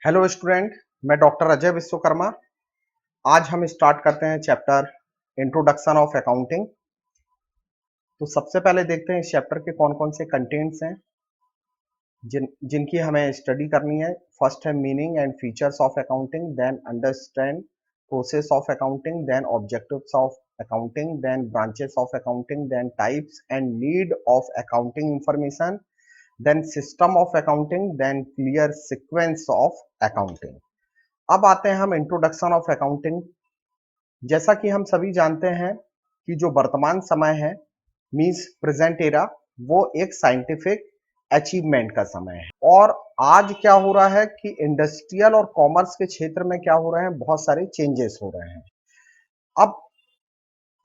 Hello student, मैं doctor Ajay Vishwakarma. आज हम स्टार्ट करते हैं चैप्टर इंट्रोडक्शन ऑफ अकाउंटिंग। तो सबसे पहले देखते हैं इस चैप्टर के कौन कौन से कंटेंट्स हैं जिनकी हमें स्टडी करनी है। फर्स्ट है meaning and features of accounting, then understand process of accounting, then objectives of accounting, then branches of accounting, then types and need of accounting information, then system of accounting, then clear sequence of accounting. अब आते हैं हम introduction of accounting. जैसा कि हम सभी जानते हैं कि जो वर्तमान समय है मींस प्रेजेंट एरा, वो एक साइंटिफिक अचीवमेंट का समय है। और आज क्या हो रहा है कि इंडस्ट्रियल और कॉमर्स के क्षेत्र में क्या हो रहे हैं, बहुत सारे चेंजेस हो रहे हैं। अब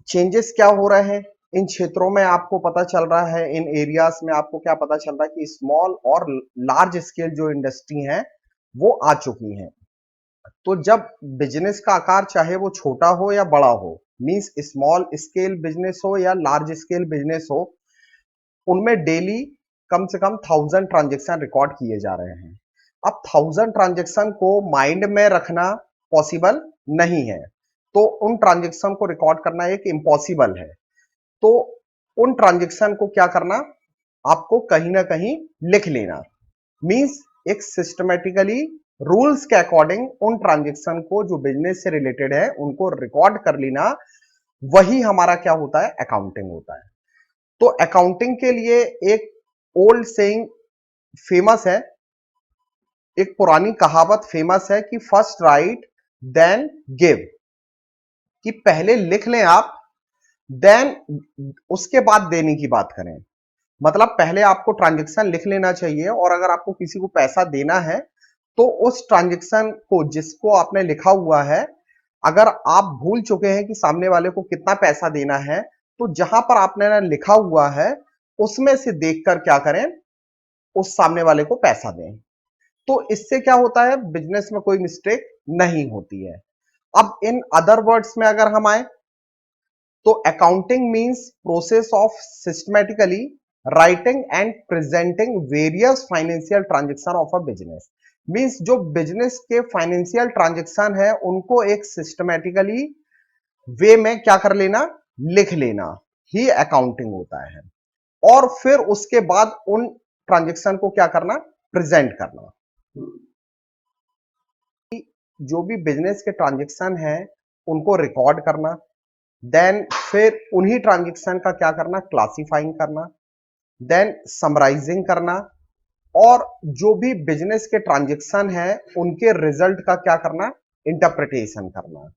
चेंजेस क्या हो रहे हैं इन क्षेत्रों में, आपको पता चल रहा है, इन एरियाज में आपको क्या पता चल रहा है कि स्मॉल और लार्ज स्केल जो इंडस्ट्री है वो आ चुकी हैं। तो जब बिजनेस का आकार चाहे वो छोटा हो या बड़ा हो, मींस स्मॉल स्केल बिजनेस हो या लार्ज स्केल बिजनेस हो, उनमें डेली कम से कम 1000 ट्रांजेक्शन रिकॉर्ड किए जा रहे हैं। अब 1000 ट्रांजेक्शन को माइंड में रखना पॉसिबल नहीं है, तो उन ट्रांजेक्शन को रिकॉर्ड करना एक इम्पॉसिबल है। तो उन ट्रांजेक्शन को क्या करना, आपको कहीं ना कहीं लिख लेना। मींस एक सिस्टमेटिकली रूल्स के अकॉर्डिंग उन ट्रांजेक्शन को जो बिजनेस से रिलेटेड है उनको रिकॉर्ड कर लेना, वही हमारा क्या होता है, अकाउंटिंग होता है। तो अकाउंटिंग के लिए एक ओल्ड सेइंग फेमस है, एक पुरानी कहावत फेमस है कि फर्स्ट राइट देन गिव, कि पहले लिख लें आप, देन उसके बाद देने की बात करें। मतलब पहले आपको ट्रांजेक्शन लिख लेना चाहिए, और अगर आपको किसी को पैसा देना है तो उस ट्रांजेक्शन को जिसको आपने लिखा हुआ है, अगर आप भूल चुके हैं कि सामने वाले को कितना पैसा देना है, तो जहां पर आपने लिखा हुआ है उसमें से देखकर क्या करें, उस सामने वाले को पैसा दें। तो इससे क्या होता है, बिजनेस में कोई मिस्टेक नहीं होती है। अब इन अदर वर्ड्स में अगर हम आए तो accounting means process of systematically writing and presenting various financial transaction of a business. Means जो बिजनेस के फाइनेंशियल ट्रांजेक्शन है उनको एक सिस्टमैटिकली वे में क्या कर लेना, लिख लेना ही अकाउंटिंग होता है। और फिर उसके बाद उन ट्रांजेक्शन को क्या करना, प्रेजेंट करना। जो भी बिजनेस के ट्रांजेक्शन है उनको रिकॉर्ड करना, देन फिर उन्हीं ट्रांजेक्शन का क्या करना, क्लासिफाइंग करना, देन समराइजिंग करना, और जो भी बिजनेस के ट्रांजेक्शन है उनके रिजल्ट का क्या करना, इंटरप्रिटेशन करना।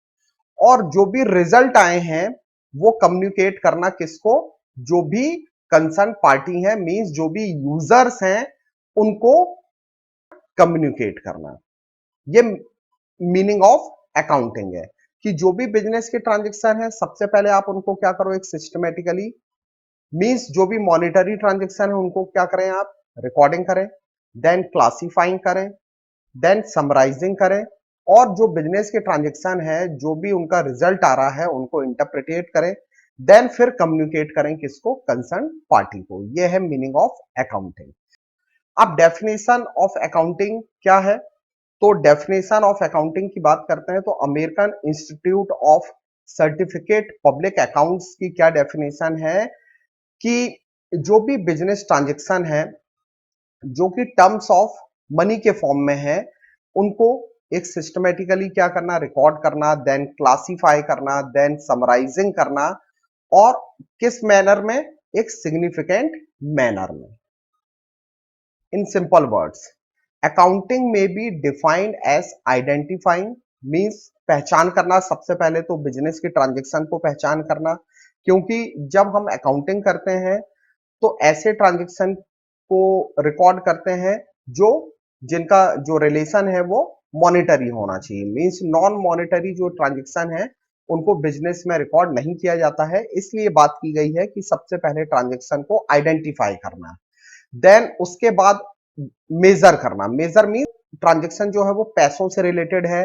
और जो भी रिजल्ट आए हैं वो कम्युनिकेट करना किसको, जो भी कंसर्न पार्टी है, मींस जो भी यूजर्स हैं उनको कम्युनिकेट करना। ये मीनिंग ऑफ अकाउंटिंग है कि जो भी बिजनेस के ट्रांजेक्शन है सबसे पहले आप उनको क्या करो, एक सिस्टमेटिकली, मींस जो भी मॉनिटरी ट्रांजेक्शन है उनको क्या करें, आप रिकॉर्डिंग करें, देन क्लासिफाइंग करें, देन समराइजिंग करें, और जो बिजनेस के ट्रांजेक्शन है जो भी उनका रिजल्ट आ रहा है उनको इंटरप्रिटेट करें, देन फिर कम्युनिकेट करें किसको, कंसर्न पार्टी को। यह है मीनिंग ऑफ अकाउंटिंग। अब डेफिनेशन ऑफ अकाउंटिंग क्या है, तो डेफिनेशन ऑफ अकाउंटिंग की बात करते हैं तो American institute of certificate public accounts की क्या डेफिनेशन है कि जो भी बिजनेस ट्रांजेक्शन है जो कि टर्म्स ऑफ मनी के फॉर्म में है, उनको एक सिस्टमेटिकली क्या करना, रिकॉर्ड करना, देन क्लासिफाई करना, देन समराइजिंग करना, और किस मैनर में, एक सिग्निफिकेंट मैनर में। In simple words, accounting may be defined as identifying, means पहचान करना, सबसे पहले तो बिजनेस के ट्रांजेक्शन को पहचान करना, क्योंकि जब हम अकाउंटिंग करते हैं तो ऐसे ट्रांजेक्शन को रिकॉर्ड करते हैं जो जिनका जो रिलेशन है वो मॉनिटरी होना चाहिए। मींस नॉन मॉनिटरी जो ट्रांजेक्शन है उनको बिजनेस में रिकॉर्ड नहीं किया जाता है, इसलिए बात की गई है कि सबसे पहले ट्रांजेक्शन को आइडेंटिफाई करना, देन उसके बाद मेजर करना। मेजर मीन ट्रांजेक्शन जो है वो पैसों से रिलेटेड है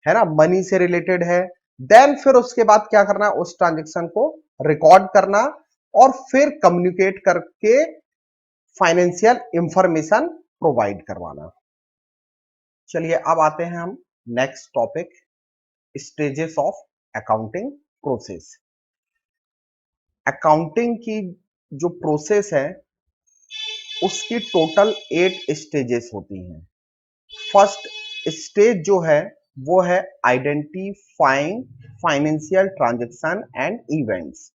ना, मनी से रिलेटेड है। देन फिर उसके बाद क्या करना, उस ट्रांजेक्शन को रिकॉर्ड करना, और फिर कम्युनिकेट करके फाइनेंशियल इंफॉर्मेशन प्रोवाइड करवाना। चलिए अब आते हैं हम next topic, stages of accounting process. Accounting की जो प्रोसेस है उसकी टोटल 8 स्टेजेस होती हैं। फर्स्ट स्टेज जो है वो है identifying financial transaction and events.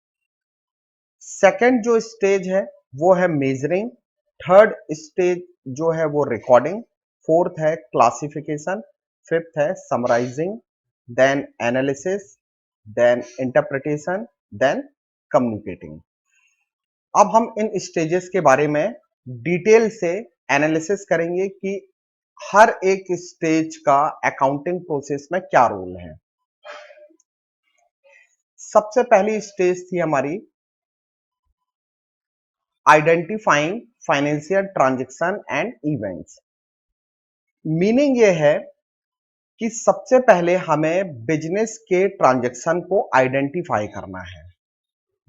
Second जो स्टेज है वो है मेजरिंग। थर्ड स्टेज जो है वो रिकॉर्डिंग। फोर्थ है क्लासिफिकेशन। फिफ्थ है summarising, then analysis, then interpretation, then communicating. अब हम इन स्टेजेस के बारे में डिटेल से एनालिसिस करेंगे कि हर एक स्टेज का अकाउंटिंग प्रोसेस में क्या रोल है। सबसे पहली स्टेज थी हमारी identifying financial transaction and events. Meaning ये है कि सबसे पहले हमें बिजनेस के ट्रांजैक्शन को आइडेंटिफाई करना है।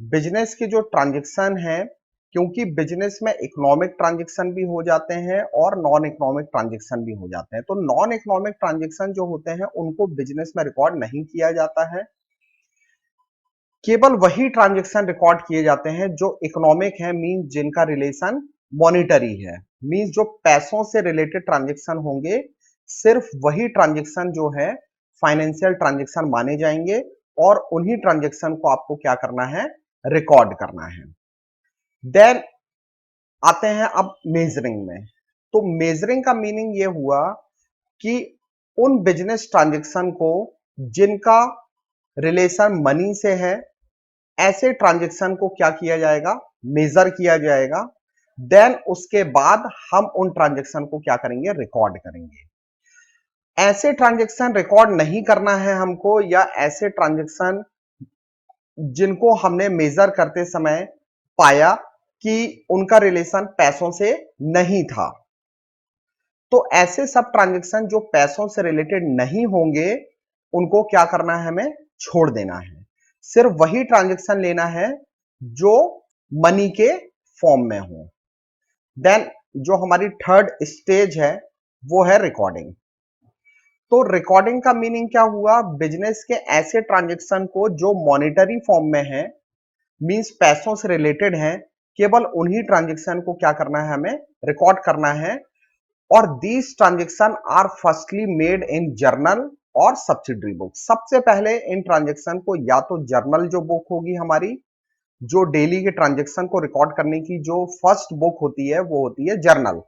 बिजनेस के जो ट्रांजैक्शन है, क्योंकि बिजनेस में इकोनॉमिक ट्रांजैक्शन भी हो जाते हैं और नॉन इकोनॉमिक ट्रांजैक्शन भी हो जाते हैं। तो नॉन इकोनॉमिक ट्रांजैक्शन जो होते हैं उनको बिजनेस में रिकॉर्ड नहीं किया जाता है। केवल वही ट्रांजैक्शन रिकॉर्ड किए जाते हैं जो इकोनॉमिक है, मींस जिनका रिलेशन मॉनिटरी है, मींस जो पैसों से रिलेटेड ट्रांजैक्शन होंगे, सिर्फ वही ट्रांजैक्शन जो है फाइनेंशियल ट्रांजैक्शन माने जाएंगे और उन्हीं ट्रांजैक्शन को आपको क्या करना है, रिकॉर्ड करना है। देन आते हैं अब मेजरिंग में। तो मेजरिंग का मीनिंग ये हुआ कि उन बिजनेस ट्रांजैक्शन को जिनका रिलेशन मनी से है, ऐसे ट्रांजैक्शन को क्या किया जाएगा, मेजर किया जाएगा। देन उसके बाद हम उन ट्रांजैक्शन को क्या करेंगे, रिकॉर्ड करेंगे। ऐसे ट्रांजैक्शन रिकॉर्ड नहीं करना है हमको, या ऐसे ट्रांजैक्शन जिनको हमने मेजर करते समय पाया कि उनका रिलेशन पैसों से नहीं था, तो ऐसे सब ट्रांजैक्शन जो पैसों से रिलेटेड नहीं होंगे उनको क्या करना है, हमें छोड़ देना है। सिर्फ वही ट्रांजैक्शन लेना है जो मनी के फॉर्म में हो। देन जो हमारी थर्ड स्टेज है वो है रिकॉर्डिंग। तो रिकॉर्डिंग का मीनिंग क्या हुआ, बिजनेस के ऐसे ट्रांजैक्शन को जो मॉनिटरी फॉर्म में है, मींस पैसों से रिलेटेड है, केवल उन्हीं ट्रांजैक्शन को क्या करना है, हमें रिकॉर्ड करना है। और these transaction are firstly made in journal और सब्सिडरी बुक। सबसे पहले इन ट्रांजैक्शन को या तो जर्नल जो बुक होगी हमारी, जो डेली के ट्रांजैक्शन को रिकॉर्ड करने की जो फर्स्ट बुक होती है वो होती है जर्नल।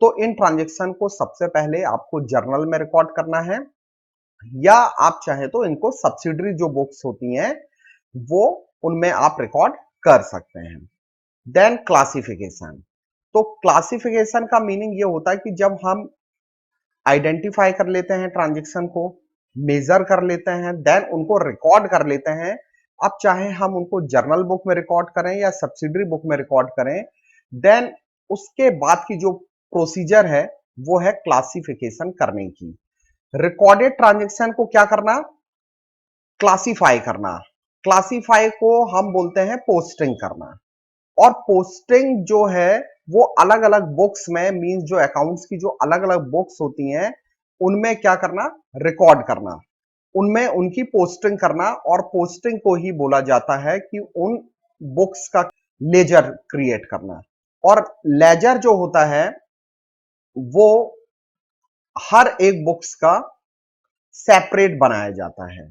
तो इन ट्रांजैक्शन को सबसे पहले आपको जर्नल में रिकॉर्ड करना है, या आप चाहे तो इनको सब्सिडरी जो बुक्स होती हैं वो उनमें आप रिकॉर्ड कर सकते हैं। Then classification. तो क्लासिफिकेशन का मीनिंग ये होता है कि जब हम आइडेंटिफाई कर लेते हैं ट्रांजैक्शन को, मेजर कर लेते हैं, देन उनको रिकॉर्ड कर लेते हैं। अब चाहे हम उनको जर्नल बुक में रिकॉर्ड करें या सब्सिडरी बुक में रिकॉर्ड करें, देन उसके बाद की जो प्रोसीजर है वो है क्लासिफिकेशन करने की। रिकॉर्डेड ट्रांजैक्शन को क्या करना, क्लासिफाई करना। क्लासिफाई को हम बोलते हैं पोस्टिंग करना। और पोस्टिंग जो है वो अलग अलग बुक्स में, मींस जो अकाउंट्स की जो अलग अलग बुक्स होती हैं उनमें क्या करना, रिकॉर्ड करना, उनमें उनकी पोस्टिंग करना। और पोस्टिंग को ही बोला जाता है कि उन बुक्स का लेजर क्रिएट करना। और लेजर जो होता है वो हर एक बुक्स का सेपरेट बनाया जाता है।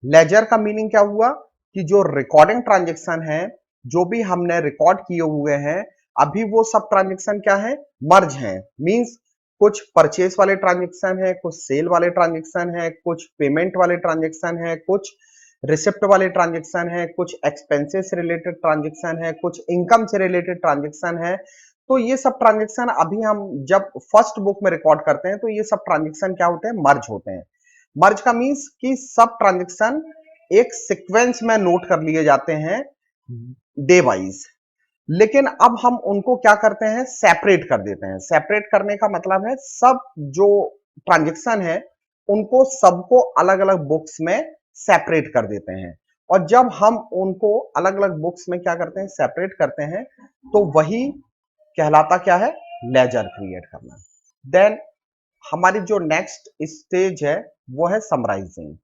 लेजर का मीनिंग क्या हुआ कि जो रिकॉर्डिंग ट्रांजैक्शन है, जो भी हमने रिकॉर्ड किए हुए हैं, अभी वो सब ट्रांजैक्शन क्या है, मर्ज हैं। मींस कुछ परचेस वाले ट्रांजैक्शन है, कुछ सेल वाले ट्रांजैक्शन है, कुछ पेमेंट वाले ट्रांजैक्शन है, कुछ रिसिप्ट वाले ट्रांजैक्शन है, कुछ एक्सपेंसेस से रिलेटेड ट्रांजैक्शन है, कुछ इनकम से रिलेटेड ट्रांजैक्शन है। तो ये सब ट्रांजैक्शन अभी हम जब फर्स्ट बुक में रिकॉर्ड करते हैं तो ये सब ट्रांजैक्शन क्या होते हैं, मर्ज होते हैं। मर्ज का मींस कि सब ट्रांजैक्शन एक सीक्वेंस में नोट कर लिए जाते हैं डे वाइज। लेकिन अब हम उनको क्या करते हैं, सेपरेट कर देते हैं। सेपरेट करने का मतलब है सब जो ट्रांजैक्शन है उनको सबको अलग अलग बुक्स में सेपरेट कर देते हैं। और जब हम उनको अलग अलग बुक्स में क्या करते हैं, सेपरेट करते हैं, तो वही कहलाता क्या है, लेजर क्रिएट करना। देन हमारी जो नेक्स्ट स्टेज है वो है समराइजिंग।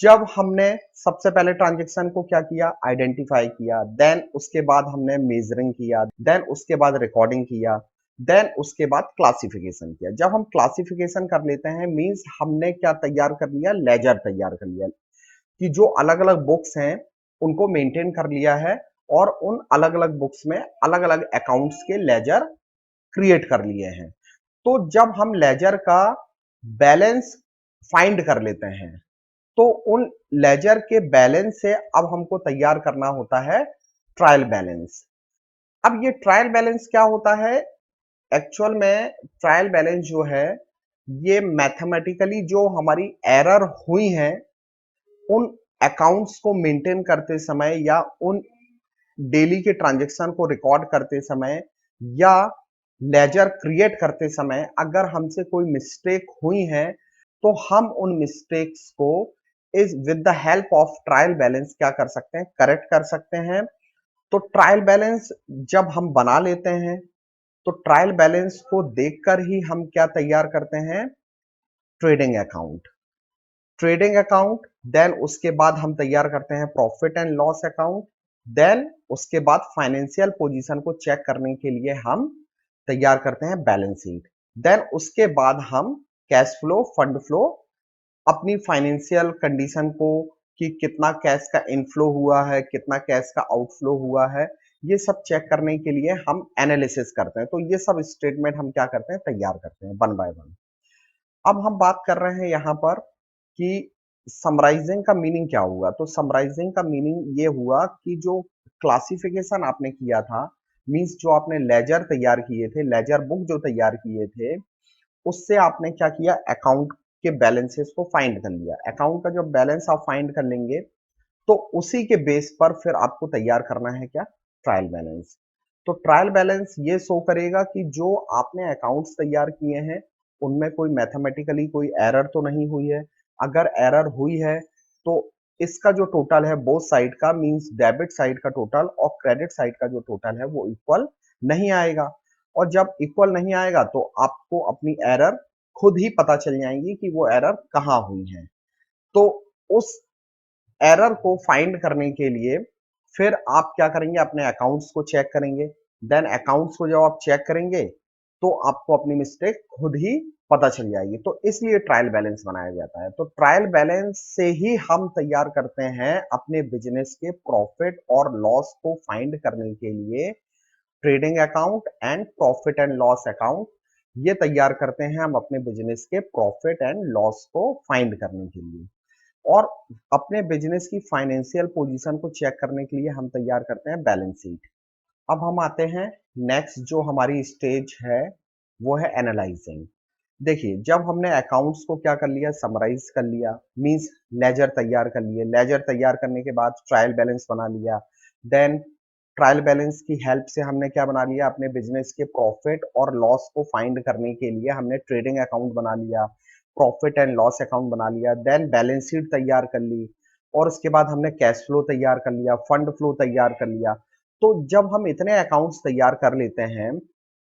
जब हमने सबसे पहले ट्रांजेक्शन को क्या किया, आइडेंटिफाई किया, देन उसके बाद हमने मेजरिंग किया, देन उसके बाद रिकॉर्डिंग किया, देन उसके बाद क्लासिफिकेशन किया। जब हम क्लासिफिकेशन कर लेते हैं मींस हमने क्या तैयार कर लिया, लेजर तैयार कर लिया कि जो अलग अलग बुक्स हैं उनको मेंटेन कर लिया है और उन अलग अलग बुक्स में अलग अलग अकाउंट्स के लेजर क्रिएट कर लिए हैं। तो जब हम लेजर का बैलेंस फाइंड कर लेते हैं तो उन लेजर के बैलेंस से अब हमको तैयार करना होता है ट्रायल बैलेंस। अब ये ट्रायल बैलेंस क्या होता है, एक्चुअल में ट्रायल बैलेंस जो है ये मैथमेटिकली जो हमारी एरर हुई है उन अकाउंट्स को मेंटेन करते समय या उन डेली के ट्रांजेक्शन को रिकॉर्ड करते समय या लेजर क्रिएट करते समय अगर हमसे कोई मिस्टेक हुई है तो हम उन मिस्टेक्स को इस with the help of trial balance क्या कर सकते हैं, करेक्ट कर सकते हैं। तो ट्रायल बैलेंस जब हम बना लेते हैं तो ट्रायल बैलेंस को देखकर ही हम क्या तैयार करते हैं, trading account. Trading account, then उसके बाद हम तैयार करते हैं profit and loss account, then उसके बाद फाइनेंशियल पोजीशन को चेक करने के लिए हम तैयार करते हैं बैलेंस शीट, देन उसके बाद हम कैश फ्लो, फंड फ्लो, अपनी फाइनेंशियल कंडीशन को कि कितना कैश का इनफ्लो हुआ है, कितना कैश का आउटफ्लो हुआ है, ये सब चेक करने के लिए हम एनालिसिस करते हैं। तो ये सब स्टेटमेंट हम क्या करते हैं, तैयार करते हैं वन बाय वन। अब हम बात कर रहे हैं यहाँ पर कि समराइजिंग का मीनिंग क्या हुआ। तो समराइजिंग का मीनिंग ये हुआ कि जो क्लासिफिकेशन आपने किया था, मींस जो आपने लेजर तैयार किए थे, लेजर बुक जो तैयार किए थे, उससे आपने क्या किया, अकाउंट के बैलेंसेस को फाइंड कर लिया। अकाउंट का जब बैलेंस आप फाइंड कर लेंगे तो उसी के बेस पर फिर आपको तैयार करना है क्या, ट्रायल बैलेंस। तो ट्रायल बैलेंस ये शो करेगा कि जो आपने अकाउंट्स तैयार किए हैं उनमें कोई मैथमेटिकली कोई एरर तो नहीं हुई है। अगर एरर हुई है तो इसका जो टोटल है बोथ साइड का, मींस डेबिट साइड का टोटल और क्रेडिट साइड का जो टोटल है वो इक्वल नहीं आएगा। और जब इक्वल नहीं आएगा तो आपको अपनी एरर खुद ही पता चल जाएंगी कि वो एरर कहाँ हुई है। तो उस एरर को फाइंड करने के लिए फिर आप क्या करेंगे, अपने अकाउंट्स को चेक करेंगे। देन अकाउंट्स को जब आप चेक करेंगे तो आपको अपनी मिस्टेक खुद ही पता चल जाएगी। तो इसलिए ट्रायल बैलेंस बनाया जाता है। तो ट्रायल बैलेंस से ही हम तैयार करते हैं अपने बिजनेस के प्रॉफिट और लॉस को फाइंड करने के लिए trading account and profit and loss account. ये तैयार करते हैं हम अपने बिजनेस के प्रॉफिट एंड लॉस को फाइंड करने के लिए। और अपने बिजनेस की फाइनेंशियल पोजीशन को चेक करने के लिए हम तैयार करते हैं बैलेंस शीट। अब हम आते हैं नेक्स्ट जो हमारी स्टेज है वो है एनालाइजिंग। देखिए जब हमने अकाउंट्स को क्या कर लिया, समराइज कर लिया, मींस लेजर तैयार कर लिए, लेजर तैयार करने के बाद ट्रायल बैलेंस बना लिया, देन ट्रायल बैलेंस की हेल्प से हमने क्या बना लिया, अपने बिजनेस के प्रॉफिट और लॉस को फाइंड करने के लिए हमने ट्रेडिंग अकाउंट बना लिया, प्रॉफिट एंड लॉस अकाउंट बना लिया, देन बैलेंस शीट तैयार कर ली और उसके बाद हमने कैश फ्लो तैयार कर लिया, फंड फ्लो तैयार कर लिया। तो जब हम इतने अकाउंट्स तैयार कर लेते हैं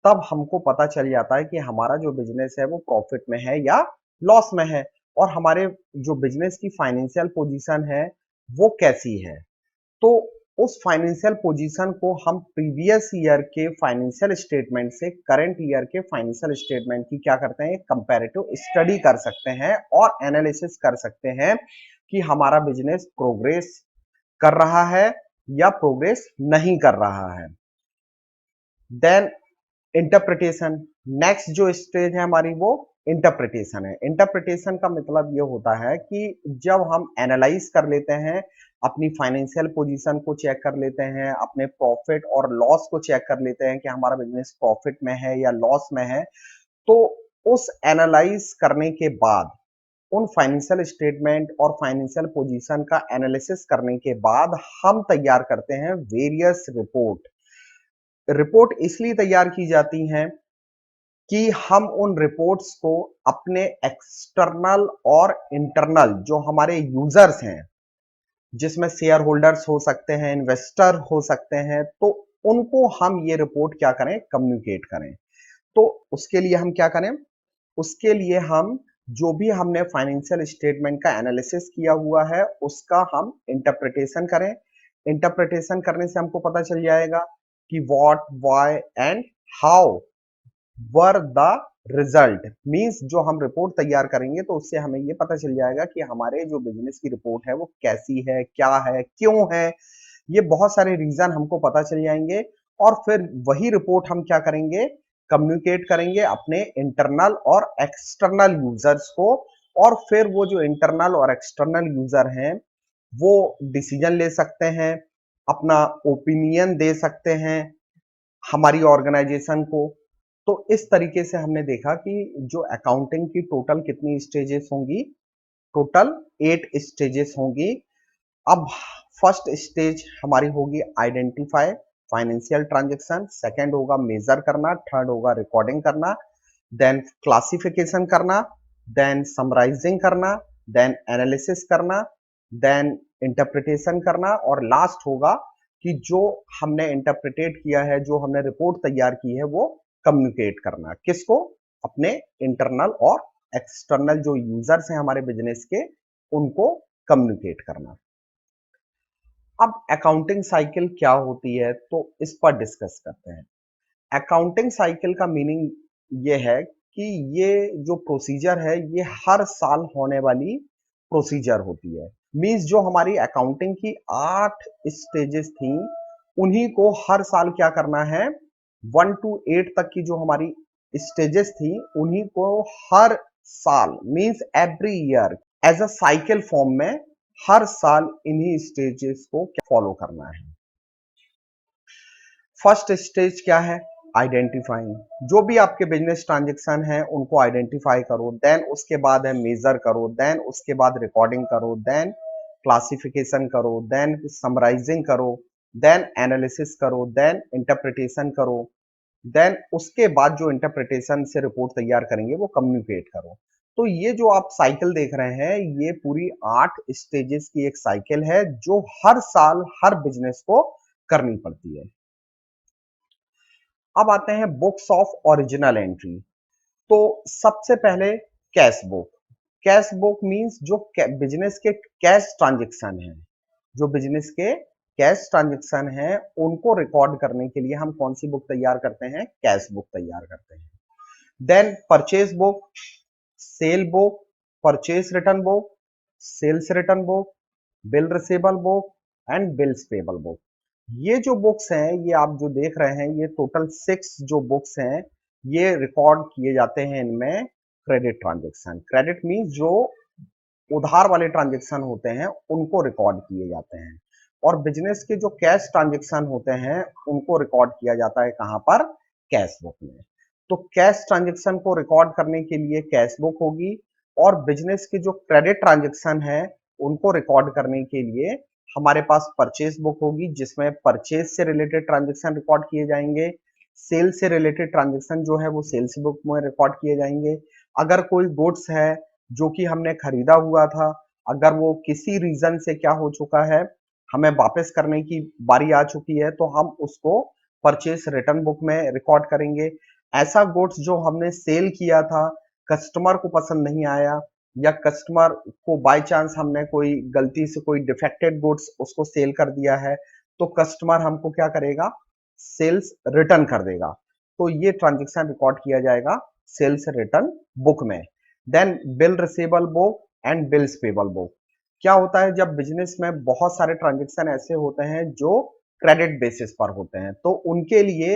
तब हमको पता चल जाता है कि हमारा जो बिजनेस है वो प्रॉफिट में है या लॉस में है और हमारे जो बिजनेस की फाइनेंशियल पोजीशन है वो कैसी है। तो उस फाइनेंशियल पोजीशन को हम प्रीवियस ईयर के फाइनेंशियल स्टेटमेंट से करंट ईयर के फाइनेंशियल स्टेटमेंट की क्या करते हैं, कंपैरेटिव स्टडी कर सकते हैं और एनालिसिस कर सकते हैं कि हमारा बिजनेस प्रोग्रेस कर रहा है या प्रोग्रेस नहीं कर रहा है। देन इंटरप्रिटेशन, नेक्स्ट जो स्टेज है हमारी वो इंटरप्रिटेशन है। इंटरप्रिटेशन का मतलब ये होता है कि जब हम एनालाइज कर लेते हैं, अपनी फाइनेंशियल पोजीशन को चेक कर लेते हैं, अपने प्रॉफिट और लॉस को चेक कर लेते हैं कि हमारा बिजनेस प्रॉफिट में है या लॉस में है, तो उस एनालाइज करने के बाद उन फाइनेंशियल स्टेटमेंट और फाइनेंशियल पोजीशन का एनालिसिस करने के बाद हम तैयार करते हैं वेरियस रिपोर्ट। रिपोर्ट इसलिए तैयार की जाती हैं कि हम उन रिपोर्ट्स को अपने एक्सटर्नल और इंटरनल जो हमारे यूजर्स हैं, जिसमें शेयर होल्डर्स हो सकते हैं, इन्वेस्टर हो सकते हैं, तो उनको हम ये रिपोर्ट क्या करें, कम्युनिकेट करें। तो उसके लिए हम क्या करें, उसके लिए हम जो भी हमने फाइनेंशियल स्टेटमेंट का एनालिसिस किया हुआ है उसका हम इंटरप्रिटेशन करें। इंटरप्रिटेशन करने से हमको पता चल जाएगा कि what, why and how were the result. Means जो हम रिपोर्ट तैयार करेंगे तो उससे हमें ये पता चल जाएगा कि हमारे जो बिजनेस की रिपोर्ट है वो कैसी है, क्या है, क्यों है। ये बहुत सारे रीजन हमको पता चल जाएंगे और फिर वही रिपोर्ट हम क्या करेंगे, कम्युनिकेट करेंगे अपने इंटरनल और एक्सटर्नल यूजर्स को। और फिर वो जो इंटरनल और एक्सटर्नल यूजर हैं वो डिसीजन ले सकते हैं, अपना ओपिनियन दे सकते हैं हमारी ऑर्गेनाइजेशन को। तो इस तरीके से हमने देखा कि जो अकाउंटिंग की टोटल कितनी स्टेजेस होंगी, टोटल 8 स्टेजेस होंगी। अब फर्स्ट स्टेज हमारी होगी आइडेंटिफाई फाइनेंशियल ट्रांजैक्शन, सेकंड होगा मेजर करना, थर्ड होगा रिकॉर्डिंग करना, देन क्लासिफिकेशन करना, देन समराइजिंग करना, देन एनालिसिस करना, देन इंटरप्रिटेशन करना और लास्ट होगा कि जो हमने इंटरप्रिटेट किया है, जो हमने रिपोर्ट तैयार की है वो कम्युनिकेट करना। किसको? अपने इंटरनल और एक्सटर्नल जो यूजर्स हैं हमारे बिजनेस के, उनको कम्युनिकेट करना। अब अकाउंटिंग साइकिल क्या होती है तो इस पर डिस्कस करते हैं। अकाउंटिंग साइकिल का मीनिंग ये है कि ये जो प्रोसीजर है ये हर साल होने वाली प्रोसीजर होती है। मींस जो हमारी अकाउंटिंग की 8 स्टेजेस थी उन्हीं को हर साल क्या करना है, 1 to 8 तक की जो हमारी स्टेजेस थी उन्हीं को हर साल means every year as a cycle form में हर साल इन्हीं स्टेजेस को फॉलो करना है। फर्स्ट स्टेज क्या है? आइडेंटिफाइंग। जो भी आपके बिजनेस ट्रांजेक्शन है उनको आइडेंटिफाई करो, देन उसके बाद है मेजर करो, देन उसके बाद रिकॉर्डिंग करो, देन क्लासिफिकेशन करो, देन समराइजिंग करो, देन एनालिसिस करो, देन इंटरप्रिटेशन करो, देन उसके बाद जो इंटरप्रिटेशन से रिपोर्ट तैयार करेंगे वो कम्युनिकेट करो। तो ये जो आप साइकिल देख रहे हैं ये पूरी 8 स्टेजेस की एक साइकिल है जो हर साल हर बिजनेस को करनी पड़ती है। अब आते हैं बुक्स ऑफ ओरिजिनल एंट्री। तो सबसे पहले cash book. Cash book means जो बिजनेस के कैश ट्रांजेक्शन है, जो बिजनेस के कैश ट्रांजेक्शन है उनको रिकॉर्ड करने के लिए हम कौन सी बुक तैयार करते हैं? कैश बुक तैयार करते हैं। Then purchase book, sale book, purchase return book, sales return book, bill receivable book and bills payable book. ये जो बुक्स हैं ये आप जो देख रहे हैं ये टोटल 6 जो बुक्स हैं ये रिकॉर्ड किए जाते हैं इनमें क्रेडिट ट्रांजेक्शन। क्रेडिट मींस जो उधार वाले ट्रांजेक्शन होते हैं उनको रिकॉर्ड किए जाते हैं और बिजनेस के जो कैश ट्रांजेक्शन होते हैं उनको रिकॉर्ड किया जाता है कहां पर? कैश बुक में। तो कैश ट्रांजेक्शन को रिकॉर्ड करने के लिए कैश बुक होगी और बिजनेस के जो क्रेडिट ट्रांजेक्शन है उनको रिकॉर्ड करने के लिए हमारे पास परचेज बुक होगी जिसमें परचेज से रिलेटेड ट्रांजेक्शन रिकॉर्ड किए जाएंगे, सेल से रिलेटेड ट्रांजेक्शन जो है वो सेल्स बुक में रिकॉर्ड किए जाएंगे। अगर कोई गुड्स है जो कि हमने खरीदा हुआ था, अगर वो किसी रीजन से क्या हो चुका है, हमें वापस करने की बारी आ चुकी है, तो हम उसको परचेस रिटर्न बुक में रिकॉर्ड करेंगे। ऐसा गुड्स जो हमने सेल किया था, कस्टमर को पसंद नहीं आया या कस्टमर को बाय चांस हमने कोई गलती से कोई डिफेक्टेड गुड्स उसको सेल कर दिया है, तो कस्टमर हमको क्या करेगा? सेल्स रिटर्न कर देगा। तो ये ट्रांजेक्शन रिकॉर्ड किया जाएगा सेल्स रिटर्न बुक में। Then bill receivable book and bills payable book. क्या होता है जब बिजनेस में बहुत सारे ट्रांजेक्शन ऐसे होते हैं जो क्रेडिट बेसिस पर होते हैं तो उनके लिए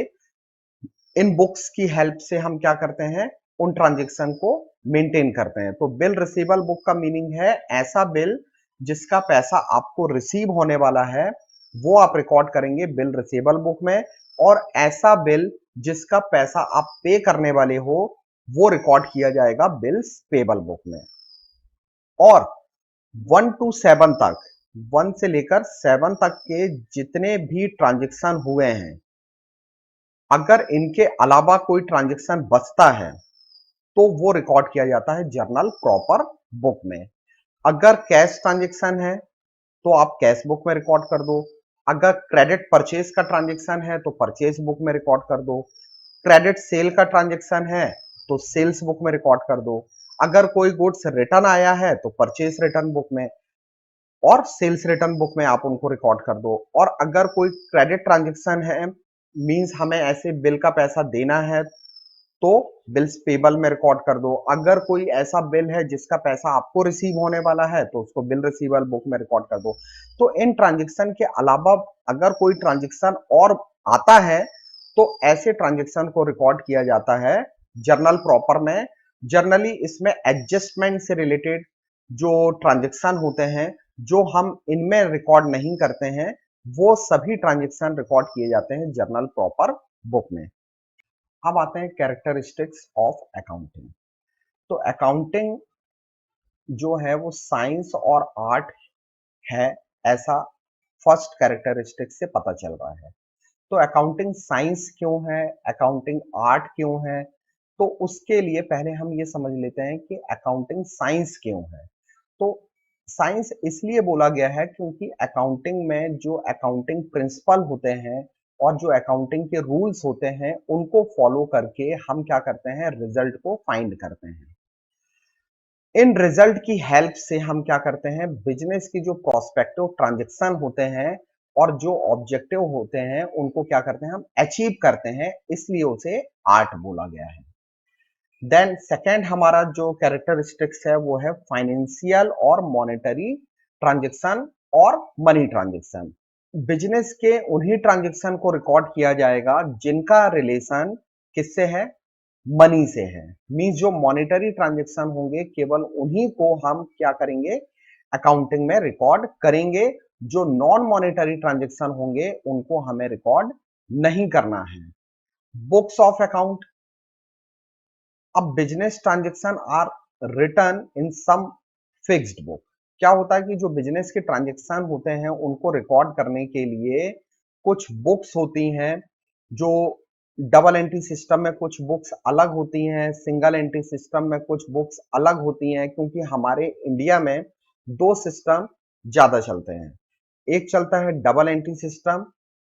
इन बुक्स की हेल्प से हम क्या करते हैं? उन ट्रांजेक्शन को मेंटेन करते हैं। तो बिल रिसीवेबल बुक का मीनिंग है ऐसा बिल जिसका पैसा आपको रिसीव होने वाला है वो आप रिकॉर्ड करेंगे बिल रिसीवेबल बुक में, और ऐसा बिल जिसका पैसा आप पे करने वाले हो वो रिकॉर्ड किया जाएगा बिल्स पेबल बुक में। और 1 to 7 तक, 1 से लेकर 7 तक के जितने भी ट्रांजेक्शन हुए हैं, अगर इनके अलावा कोई ट्रांजेक्शन बचता है तो वो रिकॉर्ड किया जाता है जर्नल प्रॉपर बुक में। अगर कैश ट्रांजेक्शन है तो आप कैश बुक में रिकॉर्ड कर दो, अगर क्रेडिट परचेज का ट्रांजेक्शन है तो परचेज बुक में रिकॉर्ड कर दो, क्रेडिट सेल का ट्रांजेक्शन है तो सेल्स बुक में रिकॉर्ड कर दो। अगर कोई गुड्स रिटर्न आया है तो परचेज रिटर्न बुक में और सेल्स रिटर्न बुक में आप उनको रिकॉर्ड कर दो। और अगर कोई क्रेडिट ट्रांजेक्शन है, मींस हमें ऐसे बिल का पैसा देना है, तो बिल्स पेबल में रिकॉर्ड कर दो। अगर कोई ऐसा बिल है जिसका पैसा आपको रिसीव होने वाला है तो उसको बिल रिसीवल बुक में रिकॉर्ड कर दो। तो इन ट्रांजेक्शन के अलावा अगर कोई ट्रांजेक्शन और आता है तो ऐसे ट्रांजेक्शन को रिकॉर्ड किया जाता है जर्नल प्रॉपर में। जर्नली इसमें एडजस्टमेंट से रिलेटेड जो ट्रांजेक्शन होते हैं, जो हम इनमें रिकॉर्ड नहीं करते हैं, वो सभी ट्रांजेक्शन रिकॉर्ड किए जाते हैं जर्नल प्रॉपर बुक में। अब आते हैं कैरेक्टरिस्टिक्स ऑफ अकाउंटिंग। तो अकाउंटिंग जो है वो साइंस और आर्ट है, ऐसा फर्स्ट कैरेक्टरिस्टिक से पता चल रहा है। तो अकाउंटिंग साइंस क्यों है, अकाउंटिंग आर्ट क्यों है, तो उसके लिए पहले हम ये समझ लेते हैं कि अकाउंटिंग साइंस क्यों है। तो साइंस इसलिए बोला गया है क्योंकि अकाउंटिंग में जो अकाउंटिंग प्रिंसिपल होते हैं और जो अकाउंटिंग के रूल्स होते हैं, उनको फॉलो करके हम क्या करते हैं, रिजल्ट को फाइंड करते हैं। इन रिजल्ट की हेल्प से हम क्या करते हैं, बिजनेस की जो प्रोस्पेक्टिव ट्रांजैक्शन होते हैं और जो ऑब्जेक्टिव होते हैं, उनको क्या करते हैं, हम अचीव करते हैं, इसलिए उसे आर्ट बोला गया है। देन सेकेंड हमारा जो कैरेक्टरिस्टिक्स है वो है फाइनेंशियल और मॉनेटरी ट्रांजैक्शन और मनी ट्रांजैक्शन। बिजनेस के उन्हीं ट्रांजैक्शन को रिकॉर्ड किया जाएगा जिनका रिलेशन किससे है, मनी से है। मींस जो मॉनेटरी ट्रांजैक्शन होंगे केवल उन्हीं को हम क्या करेंगे, अकाउंटिंग में रिकॉर्ड करेंगे। जो नॉन मॉनेटरी ट्रांजैक्शन होंगे उनको हमें रिकॉर्ड नहीं करना है। Books of account. अब business transaction are written in some fixed book. क्या होता है कि जो बिजनेस के ट्रांजैक्शन होते हैं उनको रिकॉर्ड करने के लिए कुछ बुक्स होती हैं, जो डबल एंट्री सिस्टम में कुछ बुक्स अलग होती हैं, सिंगल एंट्री सिस्टम में कुछ बुक्स अलग होती हैं, क्योंकि हमारे इंडिया में दो सिस्टम ज्यादा चलते हैं। एक चलता है डबल एंट्री सिस्टम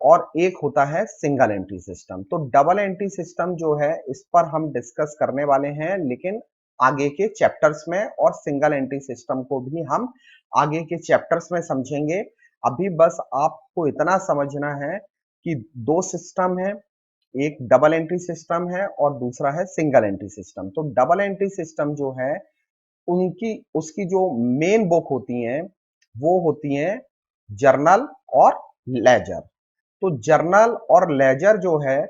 और एक होता है सिंगल एंट्री सिस्टम। तो डबल एंट्री सिस्टम जो है इस पर हम डिस्कस करने वाले हैं, लेकिन आगे के चैप्टर्स में, और सिंगल एंट्री सिस्टम को भी हम आगे के चैप्टर्स में समझेंगे। अभी बस आपको इतना समझना है कि दो सिस्टम है, एक डबल एंट्री सिस्टम है और दूसरा है सिंगल एंट्री सिस्टम। तो डबल एंट्री सिस्टम जो है उनकी उसकी जो मेन बुक होती हैं वो होती हैं जर्नल और लेजर। तो जर्नल और लेजर जो है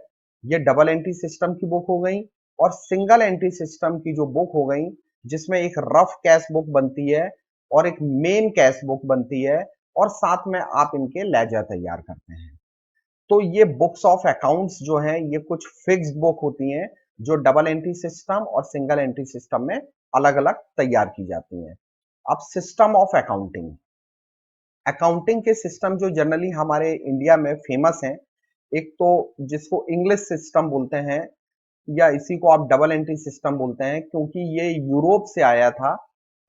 ये डबल एंट्री सिस्टम की बुक हो गई, और सिंगल एंट्री सिस्टम की जो बुक हो गई जिसमें एक रफ कैश बुक बनती है और एक मेन कैश बुक बनती है, और साथ में आप इनके लेजर तैयार करते हैं। तो ये बुक्स ऑफ अकाउंट्स जो हैं ये कुछ फिक्स्ड बुक होती हैं जो डबल एंट्री सिस्टम और सिंगल एंट्री सिस्टम में अलग अलग तैयार की जाती हैं। अब सिस्टम ऑफ अकाउंटिंग। अकाउंटिंग के सिस्टम जो जनरली हमारे इंडिया में फेमस हैं, एक तो जिसको इंग्लिश सिस्टम बोलते हैं, या इसी को आप डबल एंट्री सिस्टम बोलते हैं, क्योंकि ये यूरोप से आया था,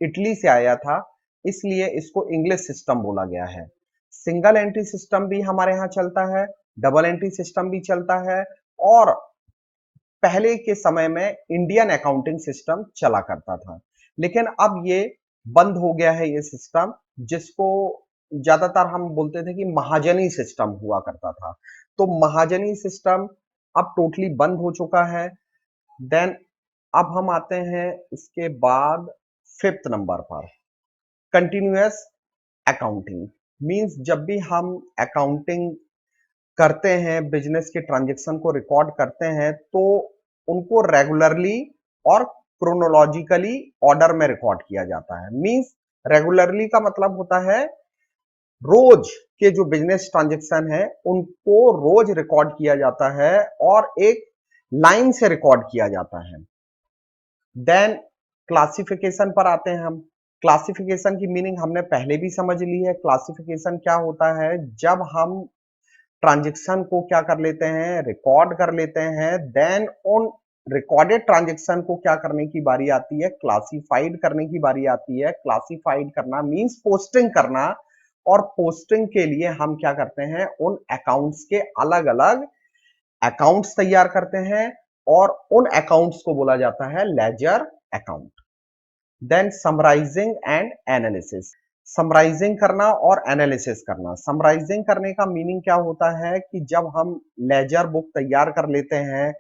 इटली से आया था, इसलिए इसको इंग्लिश सिस्टम बोला गया है। सिंगल एंट्री सिस्टम भी हमारे यहाँ चलता है, डबल एंट्री सिस्टम भी चलता है, और पहले के समय में इंडियन अकाउंटिंग सिस्टम चला करता था। लेकिन अब ये बंद हो गया है ये सिस्टम, जिसको ज्यादातर हम बोलते थे कि महाजनी सिस्टम हुआ करता था। तो महाजनी सिस्टम अब टोटली बंद हो चुका है। देन अब हम आते हैं इसके बाद फिफ्थ नंबर पर, कंटिन्यूअस अकाउंटिंग। मींस जब भी हम अकाउंटिंग करते हैं, बिजनेस के ट्रांजैक्शन को रिकॉर्ड करते हैं, तो उनको रेगुलरली और क्रोनोलॉजिकली ऑर्डर में रिकॉर्ड किया जाता है। मींस रेगुलरली का मतलब होता है रोज के जो बिजनेस ट्रांजैक्शन है उनको रोज रिकॉर्ड किया जाता है और एक लाइन से रिकॉर्ड किया जाता है। देन क्लासिफिकेशन पर आते हैं हम। क्लासिफिकेशन की मीनिंग हमने पहले भी समझ ली है। क्लासिफिकेशन क्या होता है, जब हम ट्रांजैक्शन को क्या कर लेते हैं, रिकॉर्ड कर लेते हैं, देन उन रिकॉर्डेड ट्रांजैक्शन को क्या करने की बारी आती है, क्लासिफाइड करने की बारी आती है। क्लासिफाइड करना मींस पोस्टिंग करना, और पोस्टिंग के लिए हम क्या करते हैं, उन अकाउंट्स के अलग अलग अकाउंट्स तैयार करते हैं और उन अकाउंट्स को बोला जाता है ledger account. Then summarising and analysis, summarising करना और एनालिसिस करना। समराइजिंग करने का मीनिंग क्या होता है कि जब हम लेजर बुक तैयार कर लेते हैं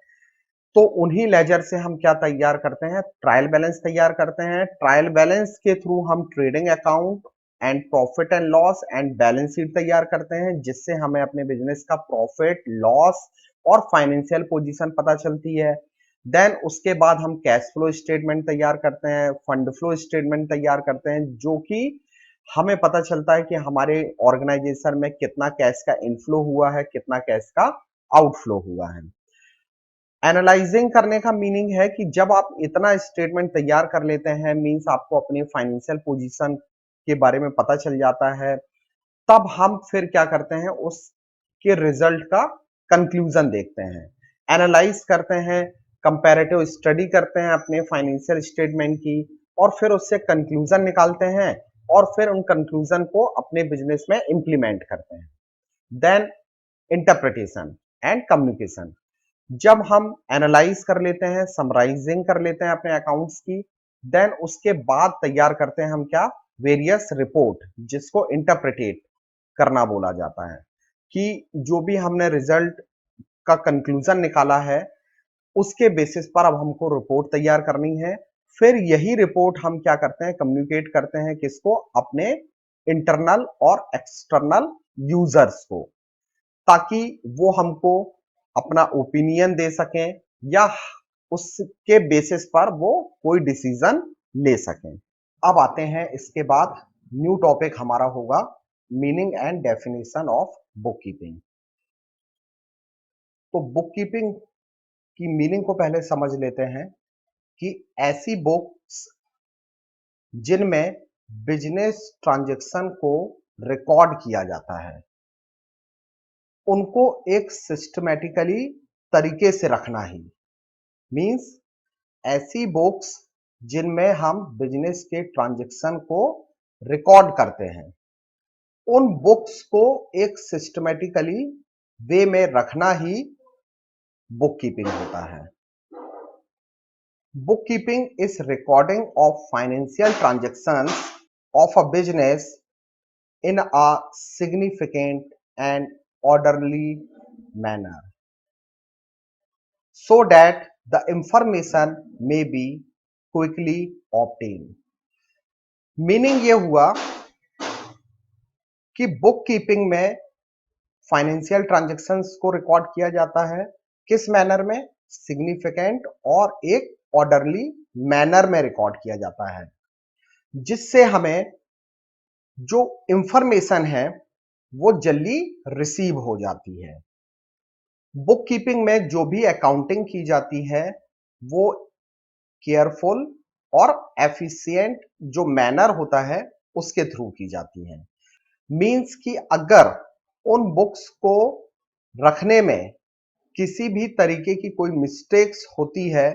तो उन्हीं लेजर से हम क्या तैयार करते हैं, ट्रायल बैलेंस तैयार करते हैं। ट्रायल बैलेंस के थ्रू हम trading account and profit and loss and balance sheet तैयार करते हैं, जिससे हमें अपने बिजनेस का प्रॉफिट लॉस और फाइनेंशियल पोजीशन पता चलती है। देन उसके बाद हम कैश फ्लो स्टेटमेंट तैयार करते हैं, फंड फ्लो स्टेटमेंट तैयार करते हैं, जो कि हमें पता चलता है कि हमारे ऑर्गेनाइजेशन में कितना कैश का इनफ्लो हुआ है, कितना कैश का आउटफ्लो हुआ है। एनालाइजिंग करने का मीनिंग है कि जब आप इतना स्टेटमेंट तैयार कर लेते हैं, मींस आपको अपनी फाइनेंशियल पोजीशन के बारे में पता चल जाता है, तब हम फिर क्या करते हैं, उसके रिजल्ट का कंक्लूजन देखते हैं, एनालाइज करते हैं, कंपैरेटिव स्टडी करते हैं अपने फाइनेंशियल स्टेटमेंट की, और फिर उससे कंक्लूजन निकालते हैं और फिर उन कंक्लूजन को अपने बिजनेस में इंप्लीमेंट करते हैं। देन इंटरप्रिटेशन एंड कम्युनिकेशन, जब हम एनालाइज कर लेते हैं, समराइजिंग कर लेते हैं अपने अकाउंट्स की, देन उसके बाद तैयार करते हैं हम क्या, वेरियस रिपोर्ट, जिसको इंटरप्रेटेट करना बोला जाता है, कि जो भी हमने रिजल्ट का कंक्लूजन निकाला है उसके बेसिस पर अब हमको रिपोर्ट तैयार करनी है। फिर यही रिपोर्ट हम क्या करते हैं, कम्युनिकेट करते हैं किसको, अपने इंटरनल और एक्सटर्नल यूजर्स को, ताकि वो हमको अपना ओपिनियन दे सकें या उसके बेसिस पर वो कोई डिसीजन ले सकें। अब आते हैं इसके बाद न्यू टॉपिक हमारा होगा meaning and definition of book keeping. तो बुक कीपिंग की मीनिंग को पहले समझ लेते हैं कि ऐसी बुक्स जिनमें बिजनेस ट्रांजैक्शन को रिकॉर्ड किया जाता है, उनको एक सिस्टमैटिकली तरीके से रखना ही मींस ऐसी बुक्स जिनमें हम बिजनेस के ट्रांजैक्शन को रिकॉर्ड करते हैं, उन बुक्स को एक सिस्टमैटिकली वे में रखना ही बुक कीपिंग होता है। Bookkeeping is recording of financial transactions of a business in a significant and orderly manner so that the information may be quickly obtained. Meaning ये हुआ कि बुक कीपिंग में फाइनेंशियल ट्रांजैक्शंस को record किया जाता है, किस मैनर में, सिग्निफिकेंट और एक ऑर्डरली मैनर में रिकॉर्ड किया जाता है, जिससे हमें जो इंफॉर्मेशन है वो जल्दी रिसीव हो जाती है। बुक कीपिंग में जो भी अकाउंटिंग की जाती है वो केयरफुल और एफिशिएंट जो मैनर होता है उसके थ्रू की जाती है। मींस कि अगर उन बुक्स को रखने में किसी भी तरीके की कोई मिस्टेक्स होती है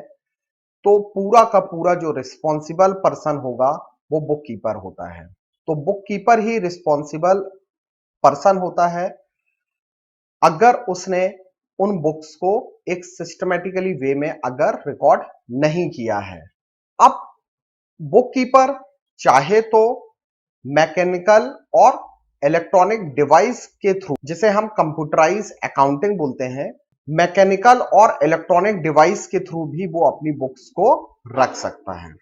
तो पूरा का पूरा जो रिस्पॉन्सिबल पर्सन होगा वो बुक कीपर होता है। तो बुक कीपर ही रिस्पॉन्सिबल पर्सन होता है अगर उसने उन बुक्स को एक सिस्टमैटिकली वे में अगर रिकॉर्ड नहीं किया है। अब बुक कीपर चाहे तो मैकेनिकल और इलेक्ट्रॉनिक डिवाइस के थ्रू, जिसे हम कंप्यूटराइज अकाउंटिंग बोलते हैं, मैकेनिकल और इलेक्ट्रॉनिक डिवाइस के थ्रू भी वो अपनी बुक्स को रख सकता है।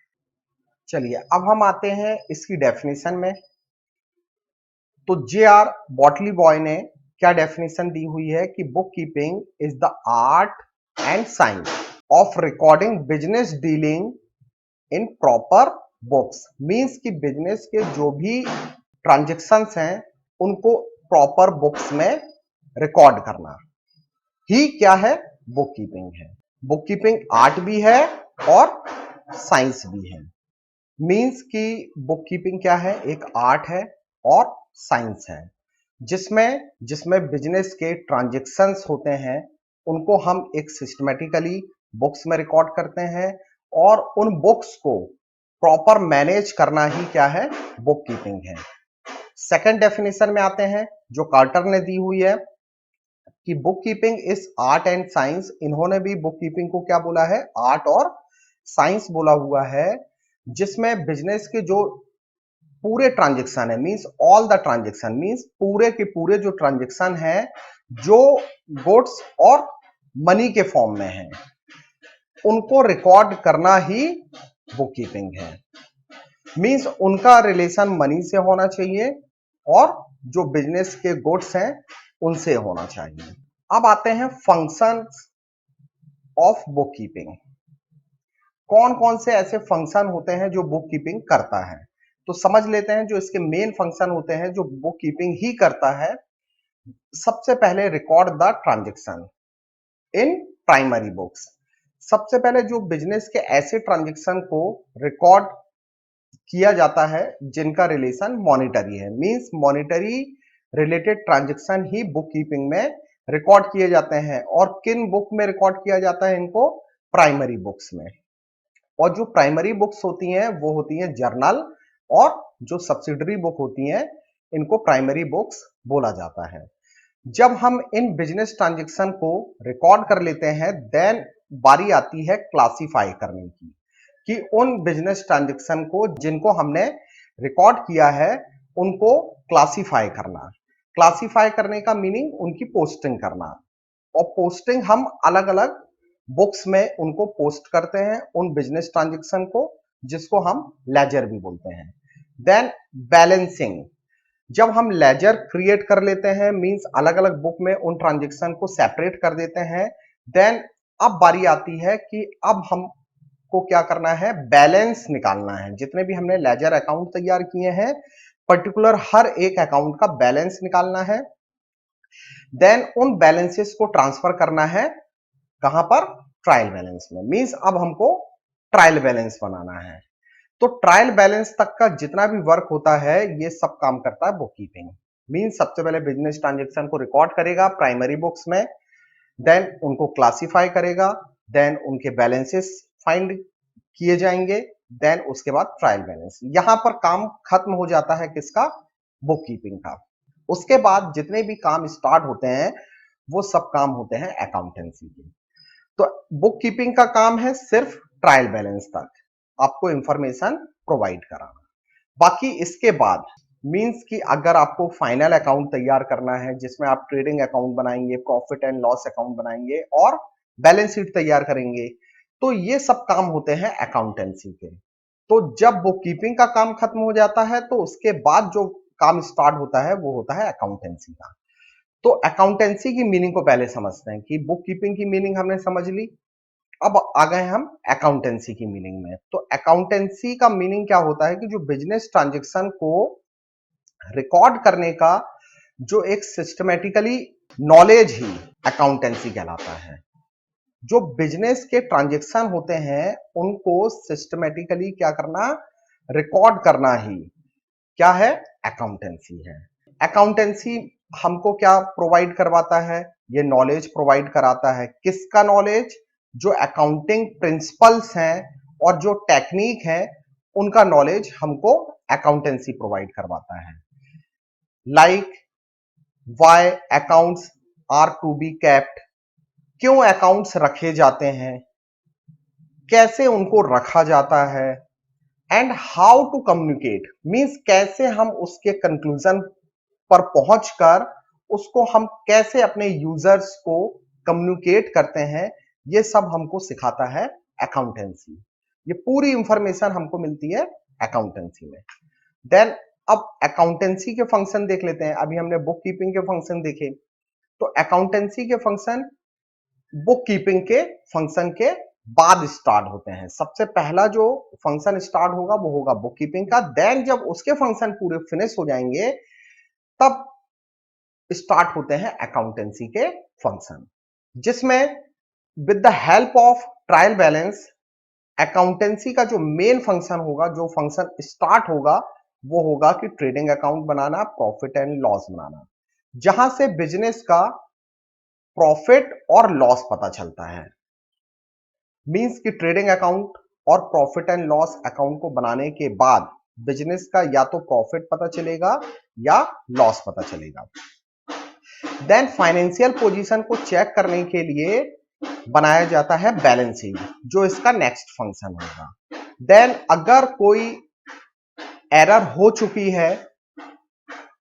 चलिए अब हम आते हैं इसकी डेफिनेशन में। तो जे.आर. बॉटली बॉय ने क्या डेफिनेशन दी हुई है कि book keeping is the art and science of recording business dealing in proper books. Means कि बिजनेस के जो भी ट्रांजैक्शंस हैं उनको प्रॉपर बुक्स में रिकॉर्ड करना ही क्या है, बुक कीपिंग है। बुक कीपिंग आर्ट भी है और साइंस भी है। मींस कि बुक कीपिंग क्या है, एक आर्ट है और साइंस है, जिसमें जिसमें बिजनेस के ट्रांजैक्शंस होते हैं उनको हम एक सिस्टमैटिकली बुक्स में रिकॉर्ड करते हैं और उन बुक्स को प्रॉपर मैनेज करना ही क्या है, बुक कीपिंग है। सेकंड डेफिनेशन में आते हैं जो कार्टर ने दी हुई है। कि book keeping is art and science, इन्होंने भी बुक कीपिंग को क्या बोला है, आर्ट और साइंस बोला हुआ है, जिसमें बिजनेस के जो पूरे ट्रांजेक्शन है, means all the transaction, means पूरे के पूरे जो ट्रांजेक्शन है जो गुड्स और मनी के फॉर्म में है, उनको रिकॉर्ड करना ही बुक कीपिंग है। मींस उनका रिलेशन मनी से होना चाहिए और जो बिजनेस के गुड्स हैं उनसे होना चाहिए। अब आते हैं फंक्शंस ऑफ बुक कीपिंग। कौन कौन से ऐसे फंक्शन होते हैं जो बुक कीपिंग करता है, तो समझ लेते हैं जो इसके मेन फंक्शन होते हैं जो बुक कीपिंग ही करता है। सबसे पहले record the transaction in primary books. सबसे पहले जो बिजनेस के ऐसे ट्रांजेक्शन को रिकॉर्ड किया जाता है जिनका रिलेशन मॉनिटरी है, मींस मॉनिटरी रिलेटेड ट्रांजेक्शन ही बुक कीपिंग में रिकॉर्ड किए जाते हैं। और किन बुक में रिकॉर्ड किया जाता है इनको, प्राइमरी बुक्स में। और जो प्राइमरी बुक्स होती हैं वो होती हैं जर्नल, और जो सब्सिडरी बुक होती हैं इनको प्राइमरी बुक्स बोला जाता है। जब हम इन बिजनेस ट्रांजेक्शन को रिकॉर्ड कर लेते हैं, देन बारी आती है क्लासिफाई करने की, कि उन बिजनेस ट्रांजेक्शन को जिनको हमने रिकॉर्ड किया है उनको क्लासिफाई करना। क्लासिफाई करने का मीनिंग उनकी पोस्टिंग करना, और पोस्टिंग हम अलग अलग बुक्स में उनको पोस्ट करते हैं उन बिजनेस ट्रांजेक्शन को, जिसको हम लेजर भी बोलते हैं। देन बैलेंसिंग, जब हम लेजर क्रिएट कर लेते हैं, मींस अलग अलग बुक में उन ट्रांजेक्शन को सेपरेट कर देते हैं, देन अब बारी आती है कि अब हमको क्या करना है, बैलेंस निकालना है। जितने भी हमने लेजर अकाउंट तैयार किए हैं, पर्टिकुलर हर एक अकाउंट का बैलेंस निकालना है। देन उन बैलेंसेस को ट्रांसफर करना है कहां पर, ट्रायल बैलेंस में। मींस अब हमको ट्रायल बैलेंस बनाना है। तो ट्रायल बैलेंस तक का जितना भी वर्क होता है ये सब काम करता है बुक कीपिंग। मींस सबसे पहले बिजनेस ट्रांजेक्शन को रिकॉर्ड करेगा प्राइमरी बुक्स में, देन उनको क्लासिफाई करेगा, देन उनके बैलेंसेस फाइंड किए जाएंगे, देन उसके बाद ट्रायल बैलेंस। यहां पर काम खत्म हो जाता है किसका, बुक कीपिंग का। उसके बाद जितने भी काम स्टार्ट होते हैं वो सब काम होते हैं अकाउंटेंसी के। तो बुक कीपिंग का काम है सिर्फ ट्रायल बैलेंस तक आपको इंफॉर्मेशन प्रोवाइड कराना। बाकी इसके बाद मींस कि अगर आपको फाइनल अकाउंट तैयार करना है जिसमें आप ट्रेडिंग अकाउंट बनाएंगे, प्रॉफिट एंड लॉस अकाउंट बनाएंगे और बैलेंस शीट तैयार करेंगे, तो ये सब काम होते हैं अकाउंटेंसी के। तो जब बुक कीपिंग का काम खत्म हो जाता है तो उसके बाद जो काम स्टार्ट होता है वो होता है अकाउंटेंसी का। तो अकाउंटेंसी की मीनिंग को पहले समझते हैं कि बुक कीपिंग की मीनिंग हमने समझ ली, अब आ गए हम अकाउंटेंसी की मीनिंग में। तो अकाउंटेंसी का मीनिंग क्या होता है कि जो बिजनेस ट्रांजेक्शन को रिकॉर्ड करने का जो एक सिस्टमेटिकली नॉलेज ही अकाउंटेंसी कहलाता है। जो बिजनेस के ट्रांजेक्शन होते हैं उनको सिस्टमेटिकली क्या करना, रिकॉर्ड करना ही क्या है, अकाउंटेंसी है। अकाउंटेंसी हमको क्या प्रोवाइड करवाता है, ये नॉलेज प्रोवाइड कराता है। किसका नॉलेज, जो अकाउंटिंग प्रिंसिपल्स हैं और जो टेक्निक है उनका नॉलेज हमको अकाउंटेंसी प्रोवाइड करवाता है। Like why accounts are to be kept, क्यों अकाउंट्स रखे जाते हैं, कैसे उनको रखा जाता है, and how to communicate, means कैसे हम उसके कंक्लूजन पर पहुंचकर उसको हम कैसे अपने यूजर्स को कम्युनिकेट करते हैं, ये सब हमको सिखाता है अकाउंटेंसी। ये पूरी इंफॉर्मेशन हमको मिलती है अकाउंटेंसी में। देन अब अकाउंटेंसी के फंक्शन देख लेते हैं। अभी हमने बुक कीपिंग के फंक्शन देखे, तो अकाउंटेंसी के फंक्शन बुक कीपिंग के फंक्शन के बाद स्टार्ट होते हैं। सबसे पहला जो फंक्शन स्टार्ट होगा वो होगा बुक कीपिंग का। देन जब उसके फंक्शन पूरे फिनिश हो जाएंगे तब स्टार्ट होते हैं अकाउंटेंसी के फंक्शन, जिसमें with the help of trial balance accountancy का जो मेन फंक्शन होगा, जो फंक्शन स्टार्ट होगा वो होगा कि ट्रेडिंग अकाउंट बनाना, प्रॉफिट एंड लॉस बनाना, जहां से बिजनेस का प्रॉफिट और लॉस पता चलता है। मींस कि ट्रेडिंग अकाउंट और प्रॉफिट एंड लॉस अकाउंट को बनाने के बाद बिजनेस का या तो प्रॉफिट पता चलेगा या लॉस पता चलेगा। देन फाइनेंशियल पोजीशन को चेक करने के लिए बनाया जाता है बैलेंस शीट, जो इसका नेक्स्ट फंक्शन होगा। देन अगर कोई एरर हो चुकी है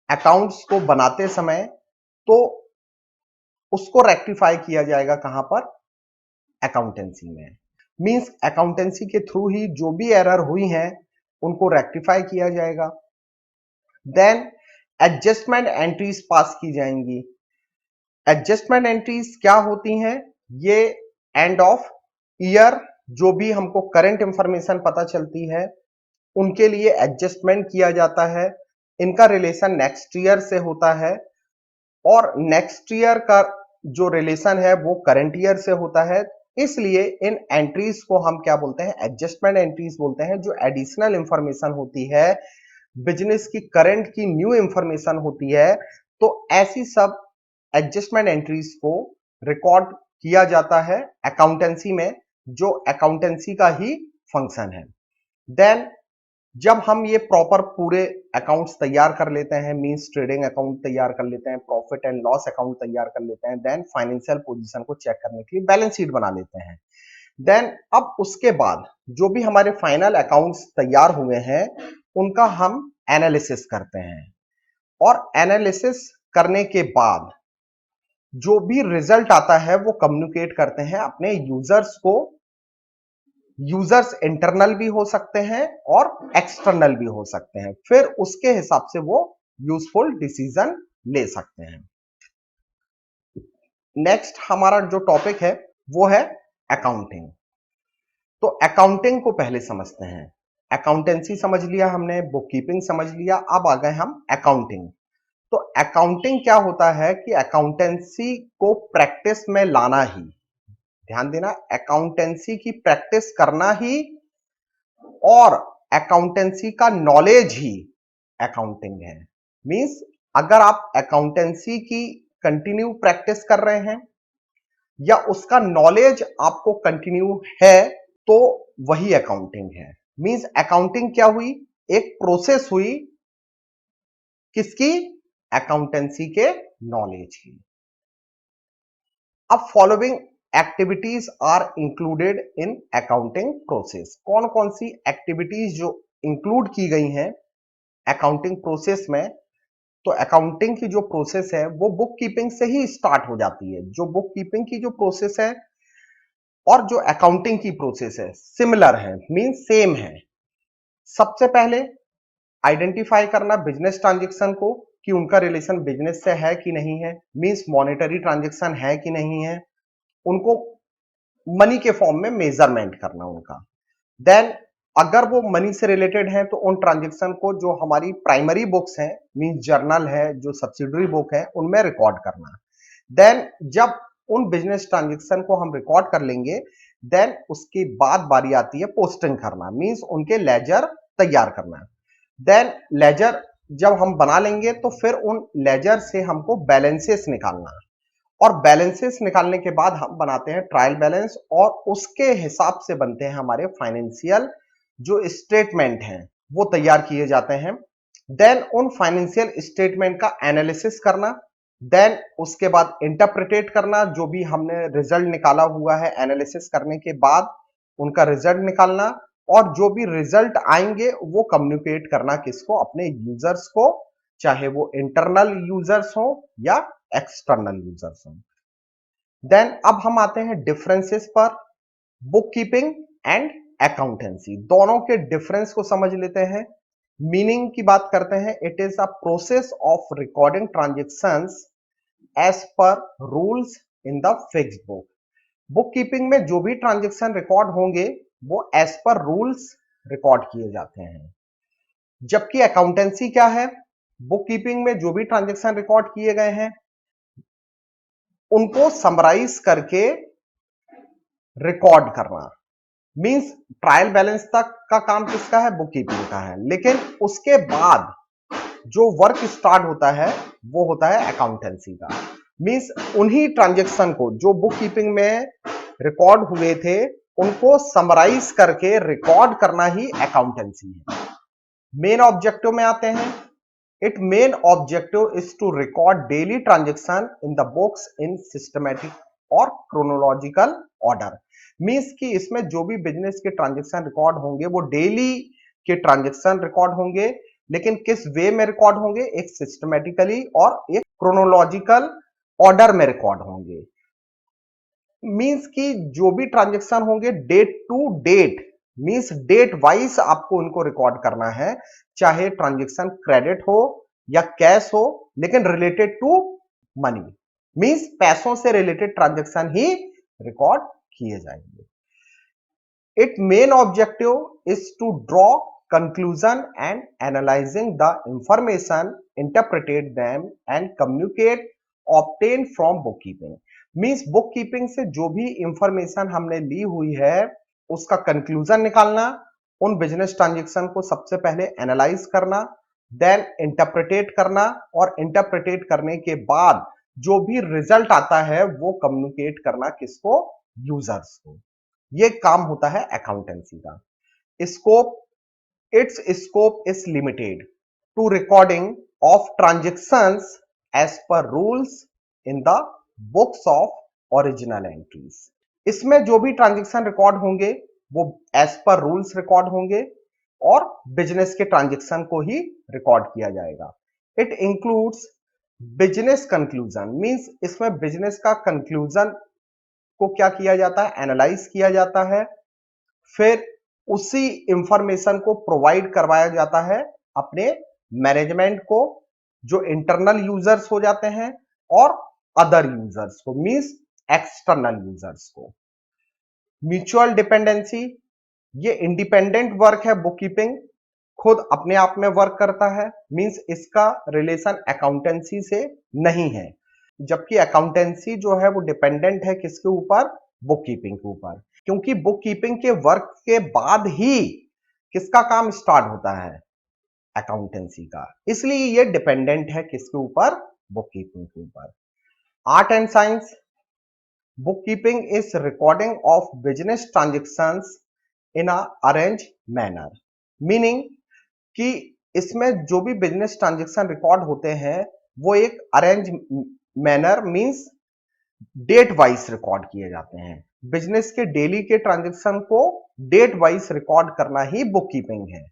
अकाउंट्स को बनाते समय, तो उसको रेक्टिफाई किया जाएगा कहां पर? अकाउंटेंसी में। मींस अकाउंटेंसी के थ्रू ही जो भी एरर हुई हैं उनको रेक्टिफाई किया जाएगा। देन एडजस्टमेंट एंट्रीज पास की जाएंगी। एडजस्टमेंट एंट्रीज क्या होती हैं? ये एंड ऑफ ईयर जो भी हमको करंट इंफॉर्मेशन पता चलती है उनके लिए एडजस्टमेंट किया जाता है। इनका रिलेशन नेक्स्ट ईयर से होता है और नेक्स्ट ईयर का जो रिलेशन है वो करंट ईयर से होता है। इसलिए इन एंट्रीज को हम क्या बोलते हैं? एडजस्टमेंट एंट्रीज बोलते हैं। जो एडिशनल इंफॉर्मेशन होती है, बिजनेस की करंट की न्यू इंफॉर्मेशन होती है, तो ऐसी सब एडजस्टमेंट एंट्रीज को रिकॉर्ड किया जाता है अकाउंटेंसी में, जो अकाउंटेंसी का ही फंक्शन है। देन जब हम ये प्रॉपर पूरे अकाउंट्स तैयार कर लेते हैं, मींस ट्रेडिंग अकाउंट तैयार कर लेते हैं, प्रॉफिट एंड लॉस अकाउंट तैयार कर लेते हैं, देन फाइनेंशियल पोजीशन को चेक करने के लिए बैलेंस शीट बना लेते हैं। देन अब उसके बाद जो भी हमारे फाइनल अकाउंट्स तैयार हुए हैं उनका हम एनालिसिस करते हैं, और एनालिसिस करने के बाद जो भी रिजल्ट आता है वो कम्युनिकेट करते हैं अपने यूजर्स को। यूजर्स इंटरनल भी हो सकते हैं और एक्सटर्नल भी हो सकते हैं, फिर उसके हिसाब से वो यूजफुल डिसीजन ले सकते हैं। नेक्स्ट हमारा जो टॉपिक है वो है अकाउंटिंग। तो अकाउंटिंग को पहले समझते हैं। अकाउंटेंसी समझ लिया हमने, बुक कीपिंग समझ लिया, अब आ गए हम अकाउंटिंग। तो अकाउंटिंग क्या होता है कि अकाउंटेंसी को प्रैक्टिस में लाना ही, ध्यान देना, अकाउंटेंसी की प्रैक्टिस करना ही और अकाउंटेंसी का नॉलेज ही अकाउंटिंग है। मींस अगर आप अकाउंटेंसी की कंटिन्यू प्रैक्टिस कर रहे हैं या उसका नॉलेज आपको कंटिन्यू है तो वही अकाउंटिंग है। मींस अकाउंटिंग क्या हुई? एक प्रोसेस हुई किसकी? अकाउंटेंसी के नॉलेज की। अब following activities are included in accounting process. कौन कौन सी एक्टिविटीज जो इंक्लूड की गई हैं अकाउंटिंग प्रोसेस में? तो अकाउंटिंग की जो प्रोसेस है वो बुक कीपिंग से ही स्टार्ट हो जाती है। जो बुक कीपिंग की जो प्रोसेस है और जो अकाउंटिंग की प्रोसेस है सिमिलर है, मीन सेम है। सबसे पहले आइडेंटिफाई करना बिजनेस ट्रांजेक्शन को कि उनका रिलेशन बिजनेस से है कि नहीं है, मींस मॉनेटरी ट्रांजेक्शन है कि नहीं है, उनको मनी के फॉर्म में मेजरमेंट करना उनका। देन अगर वो मनी से रिलेटेड है तो उन ट्रांजेक्शन को जो हमारी प्राइमरी बुक्स हैं, मींस जर्नल है, जो सब्सिडरी बुक है, उनमें रिकॉर्ड करना। देन जब उन बिजनेस ट्रांजेक्शन को हम रिकॉर्ड कर लेंगे, देन उसके बाद बारी आती है पोस्टिंग करना, मींस उनके लेजर तैयार करना। देन लेजर जब हम बना लेंगे तो फिर उन लेजर से हमको बैलेंसेस निकालना, और बैलेंसेस निकालने के बाद हम बनाते हैं ट्रायल बैलेंस, और उसके हिसाब से बनते हैं हमारे फाइनेंशियल जो स्टेटमेंट हैं वो तैयार किए जाते हैं। देन उन फाइनेंशियल स्टेटमेंट का एनालिसिस करना, देन उसके बाद इंटरप्रिटेट करना, जो भी हमने रिजल्ट निकाला हुआ है एनालिसिस करने के बाद उनका रिजल्ट निकालना, और जो भी रिजल्ट आएंगे वो कम्युनिकेट करना किसको? अपने यूजर्स को, चाहे वो इंटरनल यूजर्स हो या एक्सटर्नल यूजर्स हो। देन अब हम आते हैं डिफरेंसेस पर। बुक कीपिंग एंड अकाउंटेंसी दोनों के डिफरेंस को समझ लेते हैं, मीनिंग की बात करते हैं। It is a process of recording transactions as per rules in the fixed book. Book keeping में जो भी ट्रांजेक्शन रिकॉर्ड होंगे वो एज पर रूल्स रिकॉर्ड किए जाते हैं, जबकि अकाउंटेंसी क्या है? बुक कीपिंग में जो भी ट्रांजेक्शन रिकॉर्ड किए गए हैं उनको समराइज करके रिकॉर्ड करना। मींस ट्रायल बैलेंस तक का काम किसका है? बुक कीपिंग का है, लेकिन उसके बाद जो वर्क स्टार्ट होता है वो होता है अकाउंटेंसी का। मींस उन्हीं ट्रांजेक्शन को जो बुक कीपिंग में रिकॉर्ड हुए थे उनको समराइज करके रिकॉर्ड करना ही अकाउंटेंसी है। मेन ऑब्जेक्टिव में आते हैं। Its main objective is to record daily transaction in the books in systematic और chronological order. मीन्स कि इसमें जो भी बिजनेस के ट्रांजेक्शन रिकॉर्ड होंगे वो डेली के ट्रांजेक्शन रिकॉर्ड होंगे, लेकिन किस वे में रिकॉर्ड होंगे, एक सिस्टमेटिकली और एक क्रोनोलॉजिकल ऑर्डर में रिकॉर्ड होंगे। मीन्स कि जो भी ट्रांजेक्शन होंगे date to date, means date wise आपको उनको रिकॉर्ड करना है, चाहे ट्रांजेक्शन क्रेडिट हो या कैश हो, लेकिन रिलेटेड टू मनी, मीन्स पैसों से रिलेटेड ट्रांजेक्शन ही रिकॉर्ड किए जाएंगे। It main objective is to draw conclusion and analyzing the information, interpreted them and communicate obtained from bookkeeping. Means book keeping से जो भी इंफॉर्मेशन हमने ली हुई है उसका कंक्लूजन निकालना, उन बिजनेस ट्रांजेक्शन को सबसे पहले एनालाइज करना, देन इंटरप्रेटेट करना, और इंटरप्रेटेट करने के बाद जो भी रिजल्ट आता है वो कम्युनिकेट करना किसको, यूजर्स को। ये काम होता है अकाउंटेंसी का। Scope, its scope is limited to recording of transactions as per rules in the books of original entries. इसमें जो भी ट्रांजेक्शन रिकॉर्ड होंगे वो एज पर रूल्स रिकॉर्ड होंगे और बिजनेस के ट्रांजेक्शन को ही रिकॉर्ड किया जाएगा। It includes business conclusion, means इसमें बिजनेस का कंक्लूजन को क्या किया जाता है, एनालाइज किया जाता है, फिर उसी इंफॉर्मेशन को प्रोवाइड करवाया जाता है अपने मैनेजमेंट को, जो इंटरनल यूजर्स हो जाते हैं, और अदर यूजर्स को, मींस एक्सटर्नल यूजर्स को। म्यूचुअल डिपेंडेंसी, ये इंडिपेंडेंट वर्क है, बुक कीपिंग खुद अपने आप में वर्क करता है, मींस इसका रिलेशन अकाउंटेंसी से नहीं है, जबकि अकाउंटेंसी जो है वो डिपेंडेंट है किसके ऊपर, बुक कीपिंग के ऊपर, क्योंकि बुक कीपिंग के वर्क के बाद ही किसका काम स्टार्ट होता है, अकाउंटेंसी का, इसलिए ये डिपेंडेंट है किसके ऊपर, बुक कीपिंग के ऊपर। Art and science, book keeping is recording of business transactions in a arrange manner, meaning कि इसमें जो भी बिजनेस ट्रांजेक्शन रिकॉर्ड होते हैं वो एक arrange manner, means date wise record किए जाते हैं। बिजनेस के डेली के ट्रांजेक्शन को डेट वाइज रिकॉर्ड करना ही बुक कीपिंग है,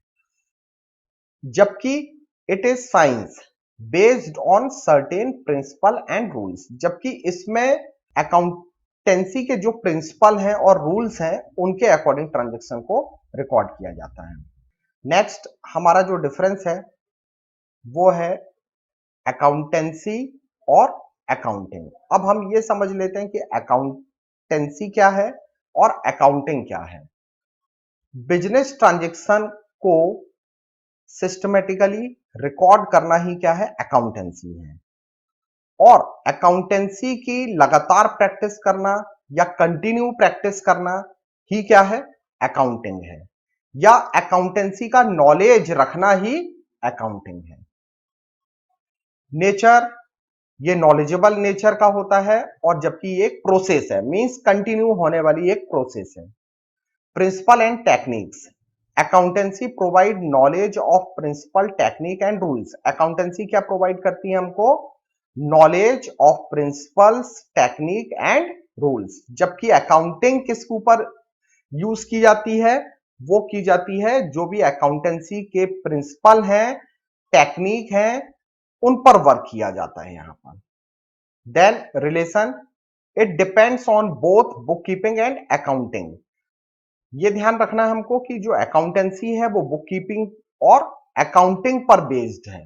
जबकि it is science based on certain principle and rules, जबकि इसमें अकाउंटेंसी के जो प्रिंसिपल हैं और रूल्स हैं उनके अकॉर्डिंग ट्रांजेक्शन को रिकॉर्ड किया जाता है। नेक्स्ट हमारा जो डिफरेंस है वो है अकाउंटेंसी और अकाउंटिंग। अब हम ये समझ लेते हैं कि अकाउंटेंसी क्या है और अकाउंटिंग क्या है। बिजनेस ट्रांजैक्शन को सिस्टमेटिकली रिकॉर्ड करना ही क्या है, अकाउंटेंसी है, और अकाउंटेंसी की लगातार प्रैक्टिस करना या कंटिन्यू प्रैक्टिस करना ही क्या है, अकाउंटिंग है, या अकाउंटेंसी का नॉलेज रखना ही अकाउंटिंग है। नेचर, ये नॉलेजेबल नेचर का होता है, और जबकि ये एक प्रोसेस है, मींस कंटिन्यू होने वाली एक प्रोसेस है। Principle and techniques, accountancy provide knowledge of principle, technique and rules. Accountancy क्या प्रोवाइड करती है हमको, knowledge of principles, technique and rules, जबकि अकाउंटिंग किसके ऊपर यूज की जाती है, वो की जाती है जो भी अकाउंटेंसी के प्रिंसिपल हैं, टेक्निक हैं, उन पर वर्क किया जाता है यहां पर। Then relation, it depends on both book keeping and accounting. ये ध्यान रखना हमको कि जो अकाउंटेंसी है वो बुक कीपिंग और अकाउंटिंग पर बेस्ड है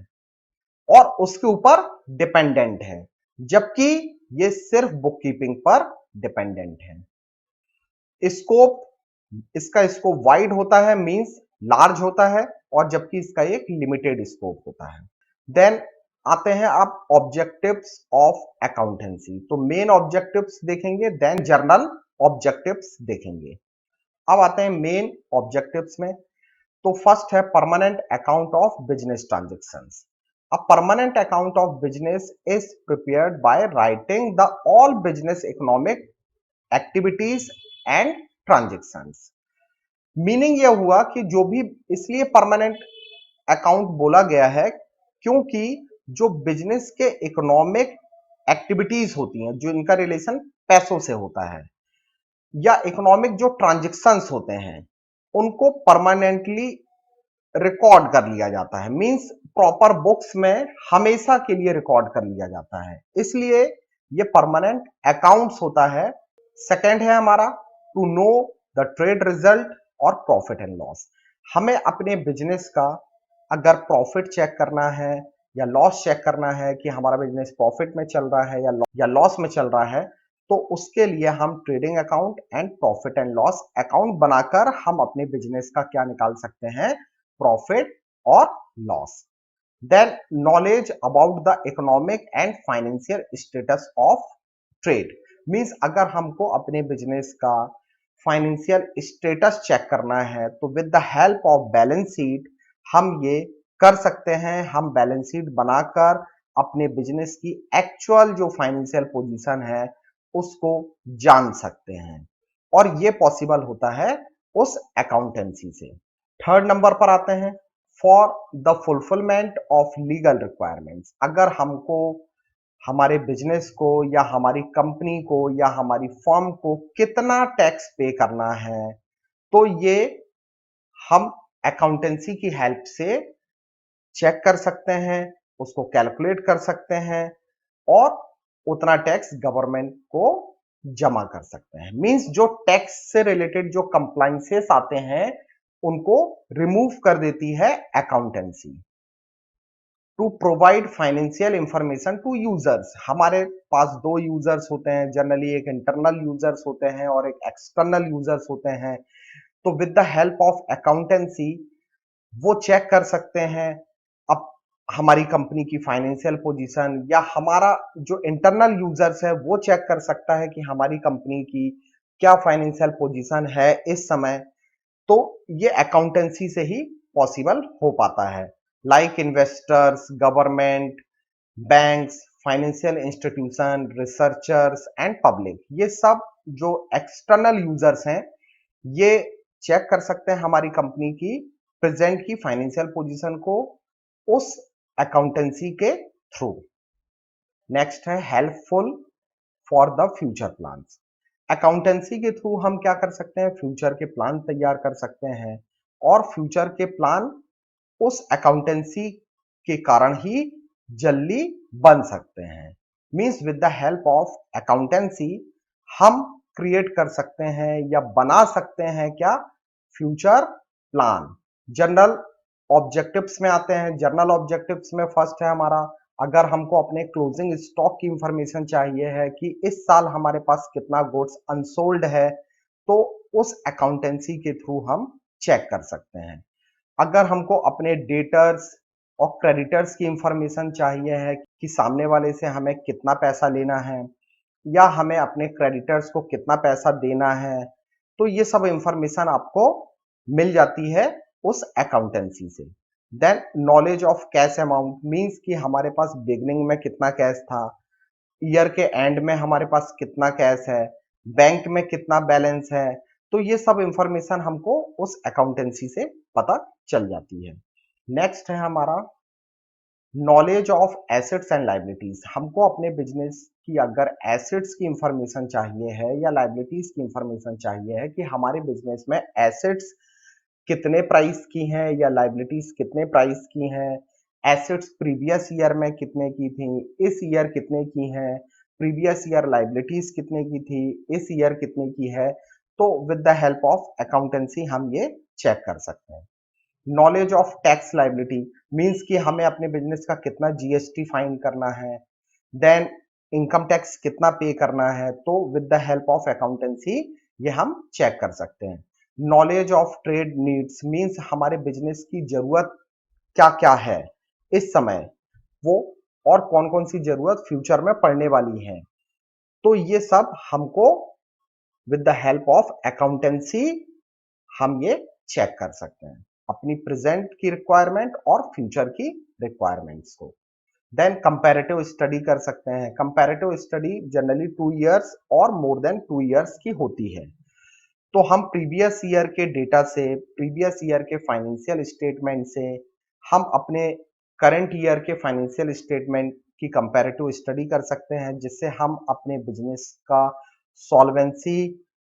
और उसके ऊपर डिपेंडेंट है, जबकि ये सिर्फ बुक कीपिंग पर डिपेंडेंट है। स्कोप, इसका स्कोप वाइड होता है, मींस लार्ज होता है, और जबकि इसका एक लिमिटेड स्कोप होता है। देन आते हैं आप ऑब्जेक्टिव्स ऑफ अकाउंटेंसी। तो मेन ऑब्जेक्टिव्स देखेंगे, देन जर्नल ऑब्जेक्टिव्स देखेंगे। अब आते हैं मेन ऑब्जेक्टिव्स में। तो फर्स्ट है permanent account of business transactions. A permanent account of business is prepared by writing the all business economic activities and transactions. Meaning यह हुआ कि जो भी, इसलिए परमानेंट अकाउंट बोला गया है क्योंकि जो बिजनेस के इकोनॉमिक एक्टिविटीज होती हैं, जो इनका रिलेशन पैसों से होता है, या इकोनॉमिक जो ट्रांजेक्शन्स होते हैं, उनको परमानेंटली रिकॉर्ड कर लिया जाता है। मींस प्रॉपर बुक्स में हमेशा के लिए रिकॉर्ड कर लिया जाता है, इसलिए ये परमानेंट अकाउंट्स होता है। सेकंड है हमारा to know the trade result और प्रॉफिट एंड लॉस। हमें अपने बिजनेस का अगर प्रॉफिट चेक करना है या लॉस चेक करना है कि हमारा बिजनेस प्रॉफिट में चल रहा है या लॉस में चल रहा है, तो उसके लिए हम trading account and profit and loss account बनाकर हम अपने बिजनेस का क्या निकाल सकते हैं, प्रॉफिट और loss. Then knowledge about the economic and financial status of trade. Means अगर हमको अपने बिजनेस का फाइनेंशियल स्टेटस चेक करना है तो with the help of balance sheet हम ये कर सकते हैं। हम बैलेंस शीट बनाकर अपने बिजनेस की एक्चुअल जो फाइनेंशियल पोजीशन है उसको जान सकते हैं, और ये पॉसिबल होता है उस अकाउंटेंसी से। थर्ड नंबर पर आते हैं, for the fulfilment of legal requirements. अगर हमको हमारे बिजनेस को या हमारी कंपनी को या हमारी फर्म को कितना टैक्स पे करना है, तो ये हम अकाउंटेंसी की हेल्प से चेक कर सकते हैं, उसको कैलकुलेट कर सकते हैं और उतना टैक्स गवर्नमेंट को जमा कर सकते हैं। मींस जो टैक्स से रिलेटेड जो कंप्लाइंसेस आते हैं उनको रिमूव कर देती है accountancy. To provide financial information to users. हमारे पास दो यूजर्स होते हैं जनरली, एक इंटरनल यूजर्स होते हैं और एक एक्सटर्नल यूजर्स होते हैं। तो with the help of accountancy वो चेक कर सकते हैं अब हमारी कंपनी की फाइनेंशियल पोजीशन, या हमारा जो इंटरनल यूजर्स है वो चेक कर सकता है कि हमारी कंपनी की क्या फाइनेंशियल पोजीशन है इस समय। तो ये अकाउंटेंसी से ही पॉसिबल हो पाता है। Like investors, government, banks, financial institution, researchers and public, ये सब जो एक्सटर्नल यूजर्स हैं ये चेक कर सकते हैं हमारी कंपनी की प्रेजेंट की फाइनेंशियल पोजीशन को उस अकाउंटेंसी के थ्रू। नेक्स्ट है helpful for the future plans. Accountancy के थ्रू हम क्या कर सकते हैं, फ्यूचर के प्लान तैयार कर सकते हैं, और फ्यूचर के प्लान उस अकाउंटेंसी के कारण ही जल्दी बन सकते हैं। Means with the help of accountancy हम क्रिएट कर सकते हैं या बना सकते हैं क्या, फ्यूचर प्लान। जनरल ऑब्जेक्टिव्स में आते हैं। जनरल ऑब्जेक्टिव्स में फर्स्ट है हमारा, अगर हमको अपने क्लोजिंग स्टॉक की इंफॉर्मेशन चाहिए है कि इस साल हमारे पास कितना गुड्स अनसोल्ड है, तो उस अकाउंटेंसी के थ्रू हम चेक कर सकते हैं। अगर हमको अपने डेटर्स और क्रेडिटर्स की इंफॉर्मेशन चाहिए है कि सामने वाले से हमें कितना पैसा लेना है या हमें अपने क्रेडिटर्स को कितना पैसा देना है, तो ये सब इंफॉर्मेशन आपको मिल जाती है उस अकाउंटेंसी से। Then knowledge of cash amount, means कि हमारे पास बिगनिंग में कितना कैश था, ईयर के एंड में हमारे पास कितना कैश है, बैंक में कितना बैलेंस है, तो ये सब इंफॉर्मेशन हमको उस अकाउंटेंसी से पता चल जाती है। नेक्स्ट है हमारा knowledge of assets and liabilities. हमको अपने बिजनेस की अगर एसेट्स की इंफॉर्मेशन चाहिए है या लाइबिलिटीज की इंफॉर्मेशन चाहिए है कि हमारे बिजनेस में एसेट्स कितने प्राइस की हैं या लाइबिलिटीज कितने प्राइस की हैं, एसेट्स प्रीवियस ईयर में कितने की थी, इस ईयर कितने की हैं, प्रीवियस ईयर लाइबिलिटीज कितने की थी, इस ईयर कितने की है, तो with the help of accountancy हम ये चेक कर सकते हैं। Knowledge of tax liability, means कि हमें अपने बिजनेस का कितना जीएसटी फाइन करना है, देन इनकम टैक्स कितना पे करना है, तो with the help of accountancy ये हम चेक कर सकते हैं। Knowledge of trade needs, means हमारे बिजनेस की जरूरत क्या क्या है इस समय, वो और कौन कौन सी जरूरत फ्यूचर में पड़ने वाली है, तो ये सब हमको with the help of accountancy हम ये चेक कर सकते हैं, अपनी प्रेजेंट की रिक्वायरमेंट और फ्यूचर की रिक्वायरमेंट्स को। देन कंपैरेटिव स्टडी कर सकते हैं। कंपैरेटिव स्टडी जनरली 2 इयर्स और मोर देन 2 इयर्स की होती है। तो हम प्रीवियस ईयर के डेटा से, प्रीवियस ईयर के फाइनेंशियल स्टेटमेंट से हम अपने करंट ईयर के फाइनेंशियल स्टेटमेंट की कंपैरेटिव स्टडी कर सकते हैं, जिससे हम अपने बिजनेस का सॉल्वेंसी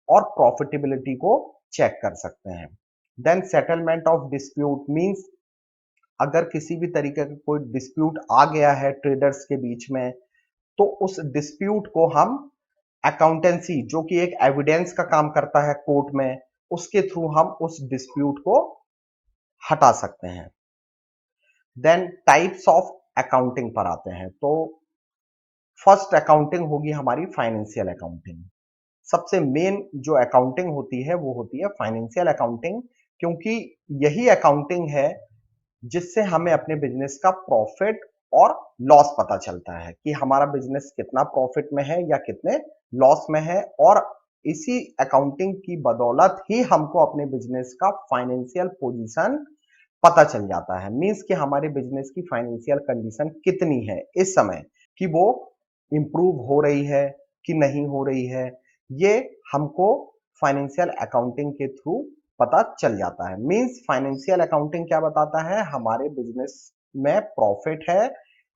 और प्रॉफिटेबिलिटी को चेक कर सकते हैं। Then settlement of dispute means अगर किसी भी तरीके का कोई डिस्प्यूट आ गया है ट्रेडर्स के बीच में, तो उस डिस्प्यूट को हम अकाउंटेंसी, जो कि एक एविडेंस का काम करता है कोर्ट में, उसके थ्रू हम उस डिस्प्यूट को हटा सकते हैं। देन टाइप्स ऑफ अकाउंटिंग पर आते हैं। तो फर्स्ट अकाउंटिंग होगी हमारी फाइनेंशियल अकाउंटिंग। सबसे मेन जो अकाउंटिंग होती है वो होती है फाइनेंशियल अकाउंटिंग, क्योंकि यही अकाउंटिंग है जिससे हमें अपने बिजनेस का प्रॉफिट और लॉस पता चलता है कि हमारा बिजनेस कितना प्रॉफिट में है या कितने लॉस में है, और इसी अकाउंटिंग की बदौलत ही हमको अपने बिजनेस का फाइनेंशियल पोजीशन पता चल जाता है। मींस कि हमारे बिजनेस की फाइनेंशियल कंडीशन कितनी है इस समय, कि वो इंप्रूव हो रही है कि नहीं हो रही है, ये हमको फाइनेंशियल अकाउंटिंग के थ्रू पता चल जाता है। मींस फाइनेंशियल अकाउंटिंग क्या बताता है, हमारे बिजनेस में प्रॉफिट है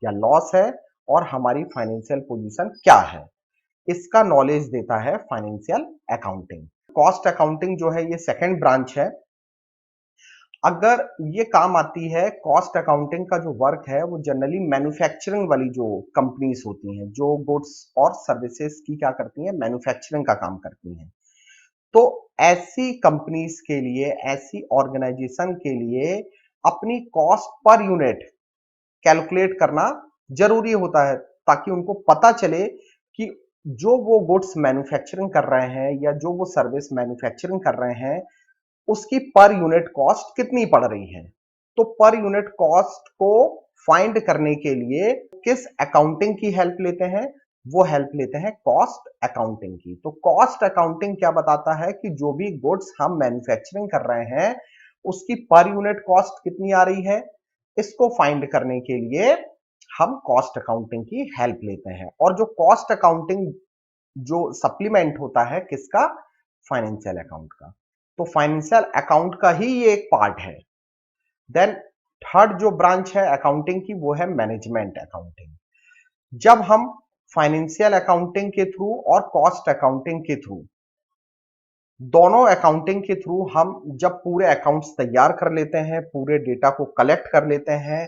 या लॉस है और हमारी फाइनेंशियल पोजीशन क्या है, इसका नॉलेज देता है फाइनेंशियल अकाउंटिंग। कॉस्ट अकाउंटिंग जो है ये सेकंड ब्रांच है। अगर ये काम आती है, कॉस्ट अकाउंटिंग का जो वर्क है वो जनरली मैन्युफैक्चरिंग वाली जो कंपनीज होती हैं, जो गुड्स और सर्विसेज की क्या करती हैं, मैन्युफैक्चरिंग का काम करती हैं, तो ऐसी कंपनीज के लिए, ऐसी ऑर्गेनाइजेशन के लिए अपनी कॉस्ट पर यूनिट कैलकुलेट करना जरूरी होता है, ताकि उनको पता चले कि जो वो गुड्स मैन्युफैक्चरिंग कर रहे हैं या जो वो सर्विस मैन्युफैक्चरिंग कर रहे हैं, उसकी पर यूनिट कॉस्ट कितनी पड़ रही है। तो पर यूनिट कॉस्ट को फाइंड करने के लिए किस अकाउंटिंग की हेल्प लेते हैं, वो हेल्प लेते हैं कॉस्ट अकाउंटिंग की। तो कॉस्ट अकाउंटिंग क्या बताता है कि जो भी गुड्स हम मैन्युफैक्चरिंग कर रहे हैं उसकी पर यूनिट कॉस्ट कितनी आ रही है, इसको फाइंड करने के लिए हम कॉस्ट अकाउंटिंग की हेल्प लेते हैं। और जो कॉस्ट अकाउंटिंग जो सप्लीमेंट होता है किसका, फाइनेंशियल अकाउंट का। तो फाइनेंशियल अकाउंट का ही ये एक पार्ट है। देन थर्ड जो ब्रांच है अकाउंटिंग की वो है मैनेजमेंट अकाउंटिंग। जब हम फाइनेंशियल अकाउंटिंग के थ्रू और कॉस्ट अकाउंटिंग के थ्रू, दोनों अकाउंटिंग के थ्रू हम जब पूरे अकाउंट्स तैयार कर लेते हैं, पूरे डेटा को कलेक्ट कर लेते हैं,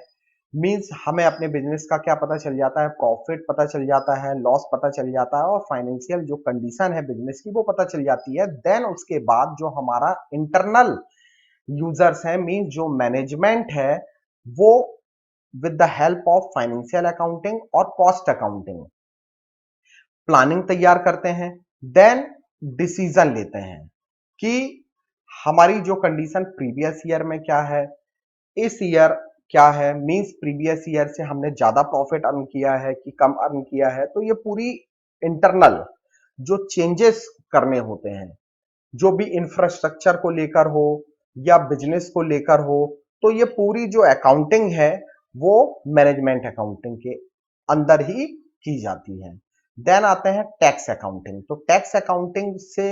मींस हमें अपने बिजनेस का क्या पता चल जाता है, प्रॉफिट पता चल जाता है, लॉस पता चल जाता है और फाइनेंशियल जो कंडीशन है बिजनेस की वो पता चल जाती है। देन उसके बाद जो हमारा इंटरनल यूजर्स हैं, मींस जो मैनेजमेंट है, वो with the help of financial accounting और कॉस्ट अकाउंटिंग प्लानिंग तैयार करते हैं। देन डिसीजन लेते हैं कि हमारी जो कंडीशन प्रीवियस ईयर में क्या है, इस ईयर क्या है, मींस प्रीवियस ईयर से हमने ज्यादा प्रॉफिट अर्न किया है कि कम अर्न किया है। तो ये पूरी इंटरनल जो चेंजेस करने होते हैं, जो भी इंफ्रास्ट्रक्चर को लेकर हो या बिजनेस को लेकर हो, तो ये पूरी जो अकाउंटिंग है वो मैनेजमेंट अकाउंटिंग के अंदर ही की जाती है। देन आते हैं टैक्स अकाउंटिंग। तो टैक्स अकाउंटिंग से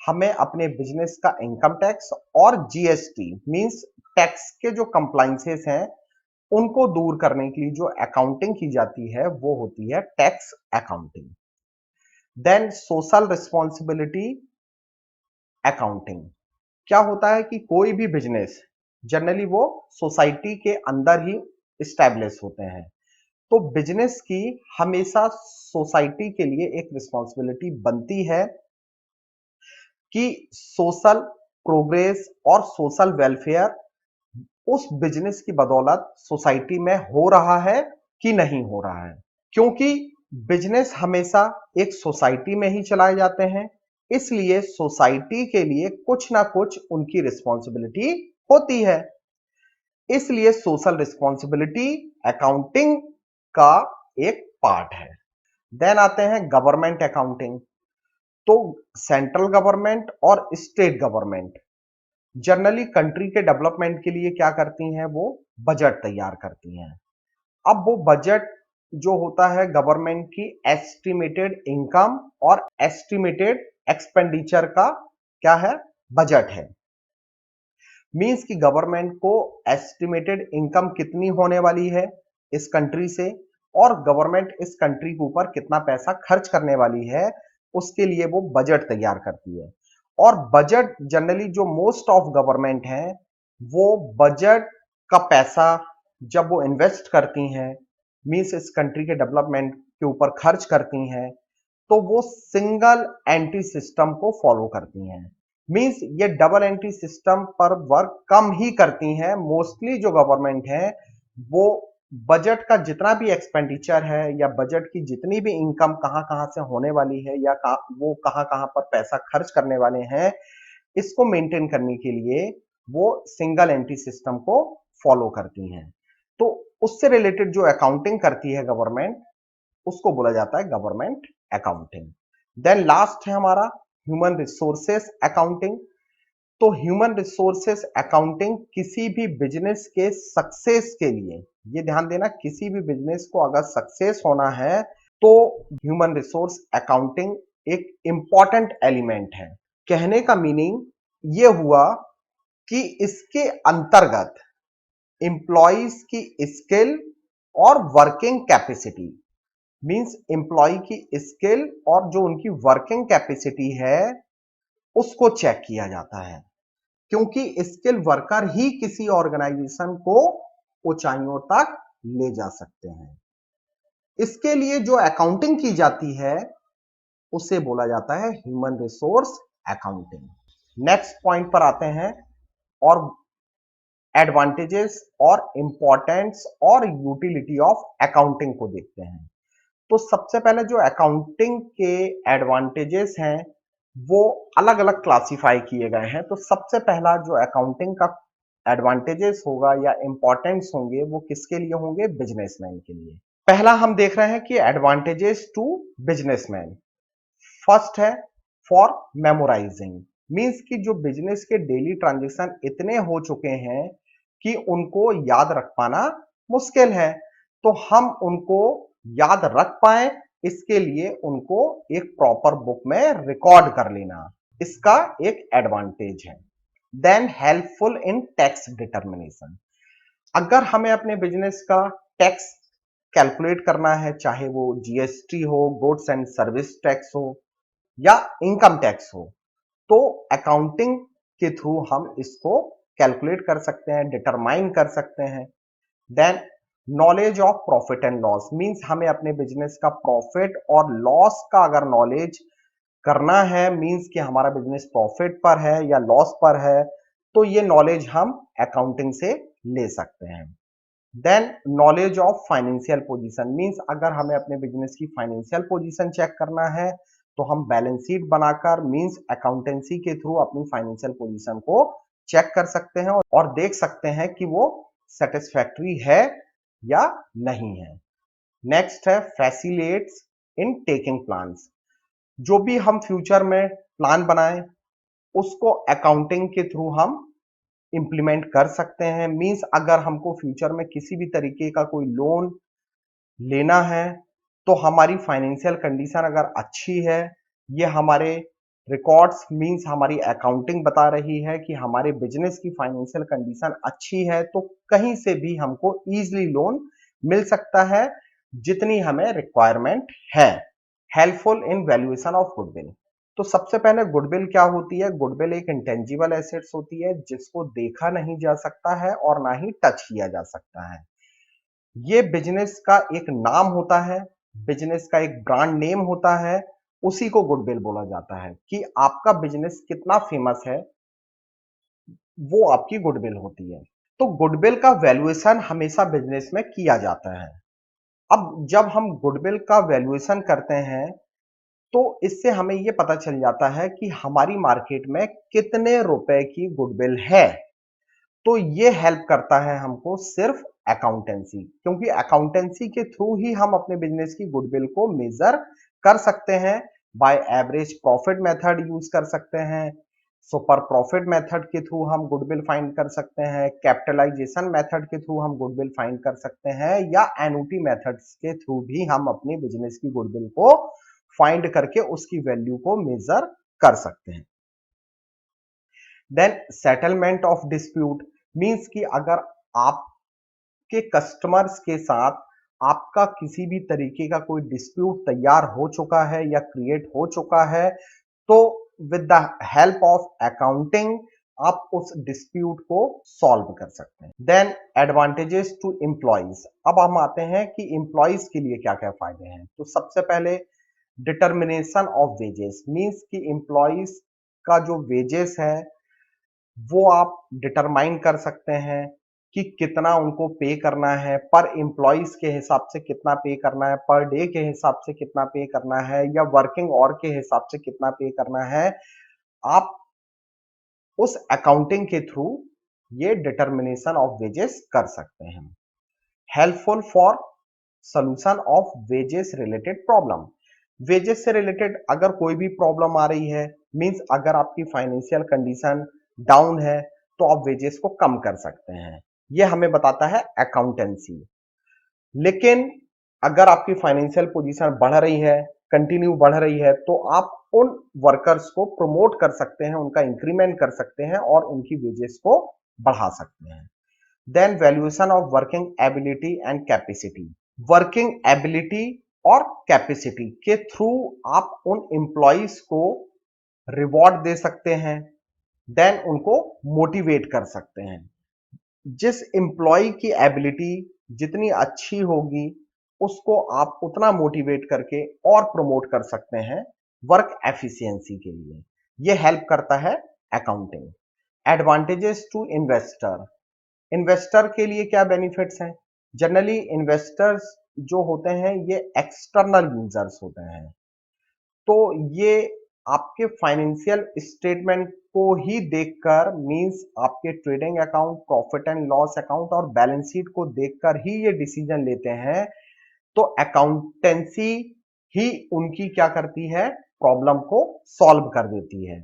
हमें अपने बिजनेस का इनकम टैक्स और जीएसटी मींस टैक्स के जो कंप्लाइंसेस हैं उनको दूर करने के लिए जो अकाउंटिंग की जाती है वो होती है tax accounting. Then social responsibility accounting. क्या होता है कि कोई भी बिजनेस जनरली वो सोसाइटी के अंदर ही इस्टेब्लिश होते हैं, तो बिजनेस की हमेशा सोसाइटी के लिए एक रिस्पॉन्सिबिलिटी बनती है कि सोशल प्रोग्रेस और सोशल वेलफेयर उस बिजनेस की बदौलत सोसाइटी में हो रहा है कि नहीं हो रहा है। क्योंकि बिजनेस हमेशा एक सोसाइटी में ही चलाए जाते हैं, इसलिए सोसाइटी के लिए कुछ ना कुछ उनकी रिस्पॉन्सिबिलिटी होती है। इसलिए सोशल रिस्पॉन्सिबिलिटी अकाउंटिंग का एक पार्ट है। देन आते हैं गवर्नमेंट अकाउंटिंग। तो सेंट्रल गवर्नमेंट और स्टेट गवर्नमेंट जनरली कंट्री के डेवलपमेंट के लिए क्या करती हैं, वो बजट तैयार करती हैं। अब वो बजट जो होता है गवर्नमेंट की एस्टिमेटेड इनकम और एस्टिमेटेड एक्सपेंडिचर का क्या है, बजट है। मींस कि गवर्नमेंट को एस्टिमेटेड इनकम कितनी होने वाली है इस कंट्री से, और गवर्नमेंट इस कंट्री के ऊपर कितना पैसा खर्च करने वाली है, उसके लिए वो बजट तैयार करती है। और बजट जनरली जो मोस्ट ऑफ गवर्नमेंट है, वो बजट का पैसा जब वो इन्वेस्ट करती हैं, मींस इस कंट्री के डेवलपमेंट के ऊपर खर्च करती हैं, तो वो सिंगल एंट्री सिस्टम को फॉलो करती हैं। मींस ये डबल एंट्री सिस्टम पर वर्क कम ही करती हैं। मोस्टली जो गवर्नमेंट है वो बजट का जितना भी एक्सपेंडिचर है या बजट की जितनी भी इनकम कहां कहां से होने वाली है या वो कहां कहां पर पैसा खर्च करने वाले हैं, इसको मेंटेन करने के लिए वो सिंगल एंट्री सिस्टम को फॉलो करती हैं। तो उससे रिलेटेड जो अकाउंटिंग करती है गवर्नमेंट, उसको बोला जाता है गवर्नमेंट अकाउंटिंग। देन लास्ट है हमारा ह्यूमन रिसोर्सेस अकाउंटिंग। तो ह्यूमन रिसोर्सेस अकाउंटिंग किसी भी बिजनेस के सक्सेस के लिए, ये ध्यान देना, किसी भी बिजनेस को अगर सक्सेस होना है तो ह्यूमन रिसोर्स अकाउंटिंग एक इंपॉर्टेंट एलिमेंट है। कहने का मीनिंग ये हुआ कि इसके अंतर्गत एम्प्लॉइज की स्किल और वर्किंग कैपेसिटी, मींस एम्प्लॉय की स्किल और जो उनकी वर्किंग कैपेसिटी है उसको चेक किया जाता है, क्योंकि स्किल वर्कर ही किसी ऑर्गेनाइजेशन को ऊंचाइयों तक ले जा सकते हैं। इसके लिए जो अकाउंटिंग की जाती है उसे बोला जाता है human resource accounting. Next point पर आते हैं और एडवांटेजेस और इंपॉर्टेंस और यूटिलिटी ऑफ अकाउंटिंग को देखते हैं। तो सबसे पहले जो अकाउंटिंग के एडवांटेजेस हैं वो अलग अलग क्लासिफाई किए गए हैं। तो सबसे पहला जो अकाउंटिंग का एडवांटेजेस होगा या इंपॉर्टेंस होंगे वो किसके लिए होंगे? बिजनेसमैन के लिए। पहला हम देख रहे हैं कि एडवांटेजेस टू बिजनेसमैन। फर्स्ट है फॉर मेमोराइजिंग, मींस कि जो बिजनेस के डेली ट्रांजेक्शन इतने हो चुके हैं कि उनको याद रख पाना मुश्किल है, तो हम उनको याद रख पाए इसके लिए उनको एक प्रॉपर बुक में रिकॉर्ड कर लेना, इसका एक एडवांटेज है। Then helpful in tax determination, अगर हमें अपने बिजनेस का टैक्स कैलकुलेट करना है, चाहे वो जीएसटी हो, गुड्स एंड सर्विस टैक्स हो या इनकम टैक्स हो, तो अकाउंटिंग के थ्रू हम इसको कैलकुलेट कर सकते हैं, डिटरमाइन कर सकते हैं। Then knowledge of profit and loss, means हमें अपने बिजनेस का प्रॉफिट और लॉस का अगर नॉलेज करना है, मींस कि हमारा बिजनेस प्रॉफिट पर है या लॉस पर है, तो ये नॉलेज हम अकाउंटिंग से ले सकते हैं। Then knowledge of financial position, means अगर हमें अपने बिजनेस की फाइनेंशियल पोजीशन चेक करना है तो हम बैलेंस शीट बनाकर मींस अकाउंटेंसी के थ्रू अपनी फाइनेंशियल पोजीशन को चेक कर सकते हैं और देख सकते हैं कि वो सेटिस्फैक्टरी है या नहीं है। नेक्स्ट है फैसिलिटेट्स इन टेकिंग प्लान्स, जो भी हम फ्यूचर में प्लान बनाएं उसको अकाउंटिंग के थ्रू हम इंप्लीमेंट कर सकते हैं। मींस अगर हमको फ्यूचर में किसी भी तरीके का कोई लोन लेना है तो हमारी फाइनेंशियल कंडीशन अगर अच्छी है, ये हमारे रिकॉर्ड्स मींस हमारी अकाउंटिंग बता रही है कि हमारे बिजनेस की फाइनेंशियल कंडीशन अच्छी है, तो कहीं से भी हमको इजीली लोन मिल सकता है जितनी हमें रिक्वायरमेंट है। Helpful in valuation of goodwill, तो सबसे पहले गुडविल क्या होती है? गुडविल एक इंटेंजिबल एसेट्स होती है जिसको देखा नहीं जा सकता है और ना ही टच किया जा सकता है। ये बिजनेस का एक नाम होता है, बिजनेस का एक ब्रांड नेम होता है, उसी को गुडविल बोला जाता है कि आपका बिजनेस कितना फेमस है, वो आपकी गुडविल होती है। तो गुडविल का वैल्यूएशन हमेशा बिजनेस में किया जाता है। अब जब हम गुडविल का वैल्यूएशन करते हैं तो इससे हमें यह पता चल जाता है कि हमारी मार्केट में कितने रुपए की गुडविल है। तो ये हेल्प करता है हमको सिर्फ अकाउंटेंसी, क्योंकि अकाउंटेंसी के थ्रू ही हम अपने बिजनेस की गुडविल को मेजर कर सकते हैं। By average profit method use कर सकते हैं, सुपर प्रॉफिट मेथड के थ्रू हम गुडविल फाइंड कर सकते हैं, कैपिटलाइजेशन मेथड के थ्रू हम गुडविल फाइंड कर सकते हैं, या एन्युटी मेथड्स के थ्रू भी हम अपने बिजनेस की गुडविल को फाइंड करके उसकी वैल्यू को मेजर कर सकते हैं। Then settlement of dispute means कि अगर आपके कस्टमर्स के साथ आपका किसी भी तरीके का कोई डिस्प्यूट तैयार हो चुका है या क्रिएट हो चुका है, तो with the help of accounting आप उस डिस्प्यूट को सॉल्व कर सकते हैं। देन एडवांटेजेस टू एम्प्लॉइज, अब हम आते हैं कि एम्प्लॉइज के लिए क्या क्या फायदे हैं। तो सबसे पहले डिटर्मिनेशन ऑफ वेजेस मींस कि एम्प्लॉइज का जो वेजेस है वो आप डिटरमाइन कर सकते हैं कि कितना उनको पे करना है, पर एम्प्लॉइज के हिसाब से कितना पे करना है, पर डे के हिसाब से कितना पे करना है, या वर्किंग आवर के हिसाब से कितना पे करना है। आप उस अकाउंटिंग के थ्रू ये डिटर्मिनेशन ऑफ वेजेस कर सकते हैं। Helpful for solution of wages related problem, wages से रिलेटेड अगर कोई भी प्रॉब्लम आ रही है, मींस अगर आपकी फाइनेंशियल कंडीशन डाउन है, तो आप वेजेस को कम कर सकते हैं। ये हमें बताता है अकाउंटेंसी। लेकिन अगर आपकी फाइनेंशियल पोजीशन बढ़ रही है, कंटिन्यू बढ़ रही है, तो आप उन वर्कर्स को प्रमोट कर सकते हैं, उनका इंक्रीमेंट कर सकते हैं और उनकी वेजेस को बढ़ा सकते हैं। Then valuation of working ability and capacity, working ability और कैपेसिटी के थ्रू आप उन एम्प्लॉइज को रिवॉर्ड दे सकते हैं, देन उनको मोटिवेट कर सकते हैं। जिस एम्प्लॉय की एबिलिटी जितनी अच्छी होगी, उसको आप उतना मोटिवेट करके और प्रमोट कर सकते हैं वर्क एफिशिएंसी के लिए। यह हेल्प करता है accounting. Advantages to investor, investor के लिए क्या बेनिफिट्स हैं? जनरली इन्वेस्टर्स जो होते हैं ये एक्सटर्नल यूजर्स होते हैं, तो ये आपके फाइनेंशियल स्टेटमेंट को ही देखकर, मींस आपके trading account, profit and loss account और बैलेंस शीट को देखकर ही ये डिसीजन लेते हैं। तो अकाउंटेंसी ही उनकी क्या करती है, प्रॉब्लम को सॉल्व कर देती है।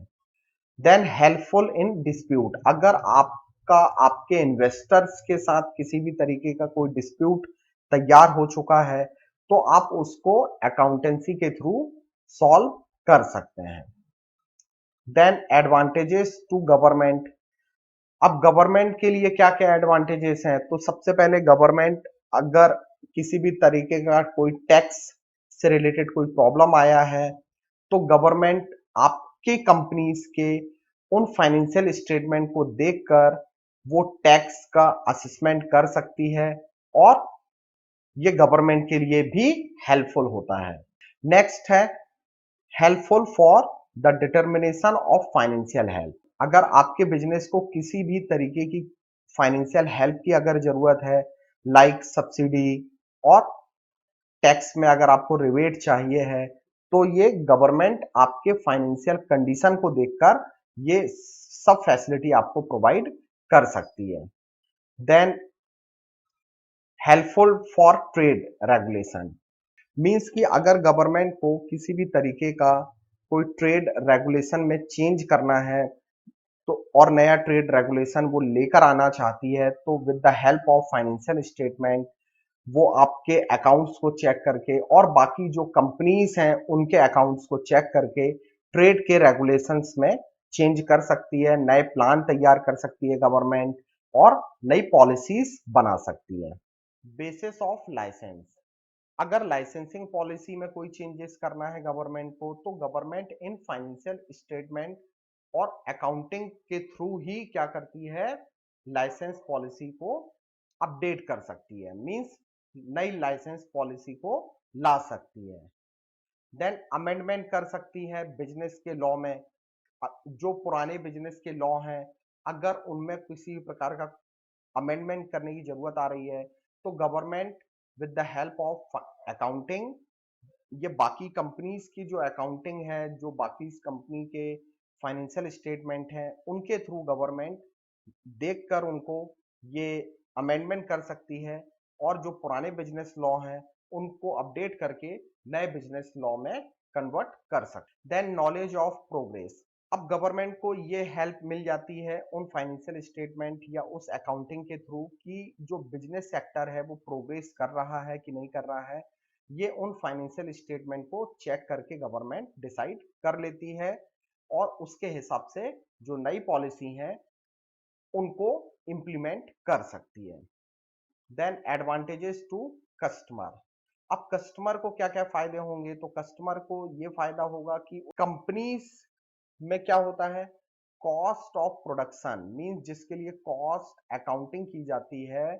देन हेल्पफुल इन डिस्प्यूट, अगर आपका आपके इन्वेस्टर्स के साथ किसी भी तरीके का कोई डिस्प्यूट तैयार हो चुका है, तो आप उसको अकाउंटेंसी के थ्रू सॉल्व कर सकते हैं। देन एडवांटेजेस टू गवर्नमेंट, अब गवर्नमेंट के लिए क्या क्या एडवांटेजेस हैं? तो सबसे पहले गवर्नमेंट अगर किसी भी तरीके का कोई टैक्स से रिलेटेड कोई प्रॉब्लम आया है, तो गवर्नमेंट आपके कंपनीज के उन फाइनेंशियल स्टेटमेंट को देखकर वो टैक्स का असेसमेंट कर सकती है और ये गवर्नमेंट के लिए भी हेल्पफुल होता है। नेक्स्ट है helpful for the determination of financial help, अगर आपके बिजनेस को किसी भी तरीके की फाइनेंशियल हेल्प की अगर जरूरत है, लाइक सब्सिडी और टैक्स में अगर आपको रिबेट चाहिए है, तो ये गवर्नमेंट आपके फाइनेंशियल कंडीशन को देखकर ये सब फैसिलिटी आपको प्रोवाइड कर सकती है। Then helpful for trade regulation, means कि अगर गवर्नमेंट को किसी भी तरीके का कोई ट्रेड रेगुलेशन में चेंज करना है, तो और नया ट्रेड रेगुलेशन वो लेकर आना चाहती है, तो with the help of financial statement वो आपके अकाउंट्स को चेक करके और बाकी जो कंपनीज हैं उनके अकाउंट्स को चेक करके ट्रेड के रेगुलेशंस में चेंज कर सकती है, नए प्लान तैयार कर सकती है गवर्नमेंट और नई पॉलिसीज बना सकती है। बेसिस ऑफ लाइसेंस, अगर लाइसेंसिंग पॉलिसी में कोई चेंजेस करना है गवर्नमेंट को, तो गवर्नमेंट इन फाइनेंशियल स्टेटमेंट और अकाउंटिंग के थ्रू ही क्या करती है, लाइसेंस पॉलिसी को अपडेट कर सकती है, मींस नई लाइसेंस पॉलिसी को ला सकती है। देन अमेंडमेंट कर सकती है बिजनेस के लॉ में, जो पुराने बिजनेस के लॉ हैं, अगर उनमें किसी प्रकार का अमेंडमेंट करने की जरूरत आ रही है, तो government with the help of accounting ये बाकी कंपनीज की जो अकाउंटिंग है, जो बाकी कंपनी के फाइनेंशियल स्टेटमेंट हैं, उनके थ्रू गवर्नमेंट देखकर उनको ये अमेंडमेंट कर सकती है और जो पुराने बिजनेस लॉ हैं उनको अपडेट करके नए बिजनेस लॉ में कन्वर्ट कर सकते। देन नॉलेज ऑफ प्रोग्रेस, अब गवर्नमेंट को ये हेल्प मिल जाती है उन फाइनेंशियल स्टेटमेंट या उस अकाउंटिंग के थ्रू कि जो बिजनेस सेक्टर है वो प्रोग्रेस कर रहा है कि नहीं कर रहा है। ये उन फाइनेंशियल स्टेटमेंट को चेक करके गवर्नमेंट डिसाइड कर लेती है और उसके हिसाब से जो नई पॉलिसी है उनको इंप्लीमेंट कर सकती है। Then advantages to customer. अब कस्टमर को क्या क्या फायदे होंगे, तो कस्टमर को ये फायदा होगा कि कंपनीज में क्या होता है, कॉस्ट ऑफ प्रोडक्शन मींस जिसके लिए कॉस्ट अकाउंटिंग की जाती है,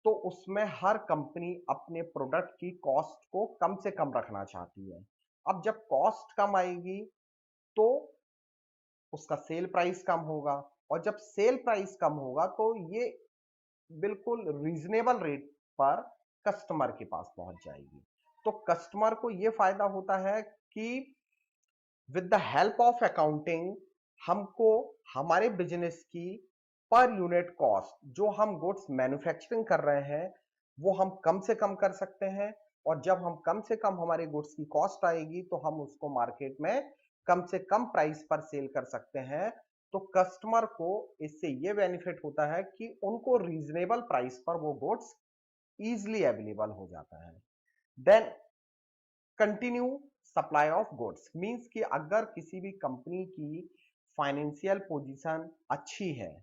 तो उसमें हर कंपनी अपने प्रोडक्ट की कॉस्ट को कम से कम रखना चाहती है। अब जब कॉस्ट कम आएगी तो उसका सेल प्राइस कम होगा, और जब सेल प्राइस कम होगा तो ये बिल्कुल रीजनेबल रेट पर कस्टमर के पास पहुंच जाएगी। तो कस्टमर को यह फायदा होता है कि with the help of accounting हमको हमारे बिजनेस की पर यूनिट कॉस्ट जो हम गुड्स मैन्युफैक्चरिंग कर रहे हैं वो हम कम से कम कर सकते हैं, और जब हम कम से कम हमारे गुड्स की कॉस्ट आएगी तो हम उसको मार्केट में कम से कम प्राइस पर सेल कर सकते हैं। तो कस्टमर को इससे ये बेनिफिट होता है कि उनको रीजनेबल प्राइस पर वो गुड्स इजीली अवेलेबल हो जाता है। Then continue supply of goods means कि अगर किसी भी कंपनी की फाइनेंशियल पोजीशन अच्छी है,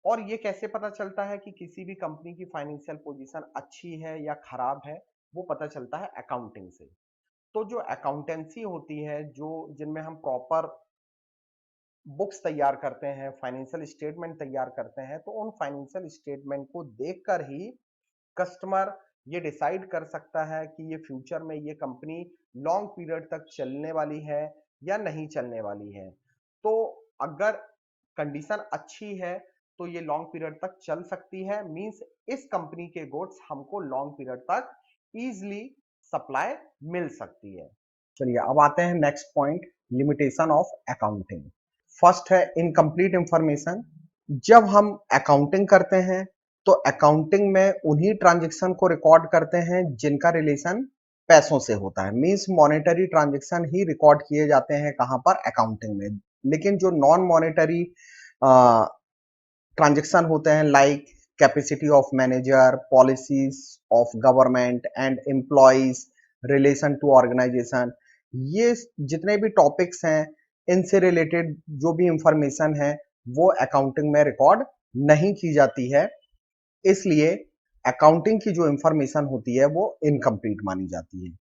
और ये कैसे पता चलता है कि किसी भी कंपनी की फाइनेंशियल पोजीशन अच्छी है या खराब है, वो पता चलता है अकाउंटिंग से। तो जो अकाउंटेंसी होती है, जो जिनमें हम प्रॉपर बुक्स तैयार करते हैं, फाइनेंशियल स्टेटमेंट तैयार करते हैं, तो उन फाइनेंशियल स्टेटमेंट को देखकर ही कस्टमर ये डिसाइड कर सकता है कि ये फ्यूचर में ये कंपनी लॉन्ग पीरियड तक चलने वाली है या नहीं चलने वाली है। तो अगर कंडीशन अच्छी है तो ये लॉन्ग पीरियड तक चल सकती है, मींस इस कंपनी के गुड्स हमको लॉन्ग पीरियड तक इजीली सप्लाई मिल सकती है। चलिए अब आते हैं next point, limitation of accounting. First है इनकम्प्लीट इंफॉर्मेशन। जब हम अकाउंटिंग करते हैं तो अकाउंटिंग में उन्हीं ट्रांजैक्शन को रिकॉर्ड करते हैं जिनका रिलेशन पैसों से होता है, मींस मॉनेटरी ट्रांजैक्शन ही रिकॉर्ड किए जाते हैं कहां पर, अकाउंटिंग में। लेकिन जो नॉन मॉनेटरी ट्रांजैक्शन होते हैं like capacity of manager, policies of government and employees, relation to organisation, ये जितने भी टॉपिक्स हैं इनसे रिलेटेड जो भी इंफॉर्मेशन है वो अकाउंटिंग में रिकॉर्ड नहीं की जाती है, इसलिए अकाउंटिंग की जो इंफॉर्मेशन होती है वो इनकम्प्लीट मानी जाती है।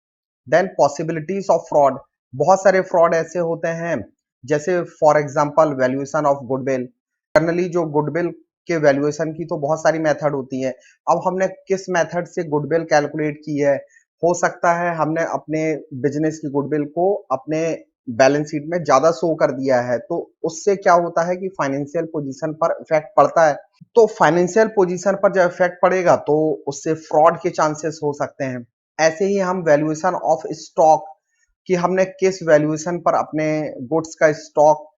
Then possibilities of fraud. बहुत सारे फ्रॉड ऐसे होते हैं, जैसे for example valuation of goodwill. Generally जो गुडविल के वैल्यूएशन की तो बहुत सारी मेथड होती है। अब हमने किस मेथड से गुडविल कैलकुलेट की है, हो सकता है हमने अपने बिजनेस की गुडविल को अपने बैलेंस शीट में ज्यादा शो कर दिया है, तो उससे क्या होता है कि फाइनेंशियल पोजीशन पर इफेक्ट पड़ता है। तो फाइनेंशियल पोजीशन पर जब इफेक्ट पड़ेगा तो उससे फ्रॉड के चांसेस हो सकते हैं। ऐसे ही हम वैल्यूएशन ऑफ स्टॉक, कि हमने किस वैल्यूएशन पर अपने गुड्स का स्टॉक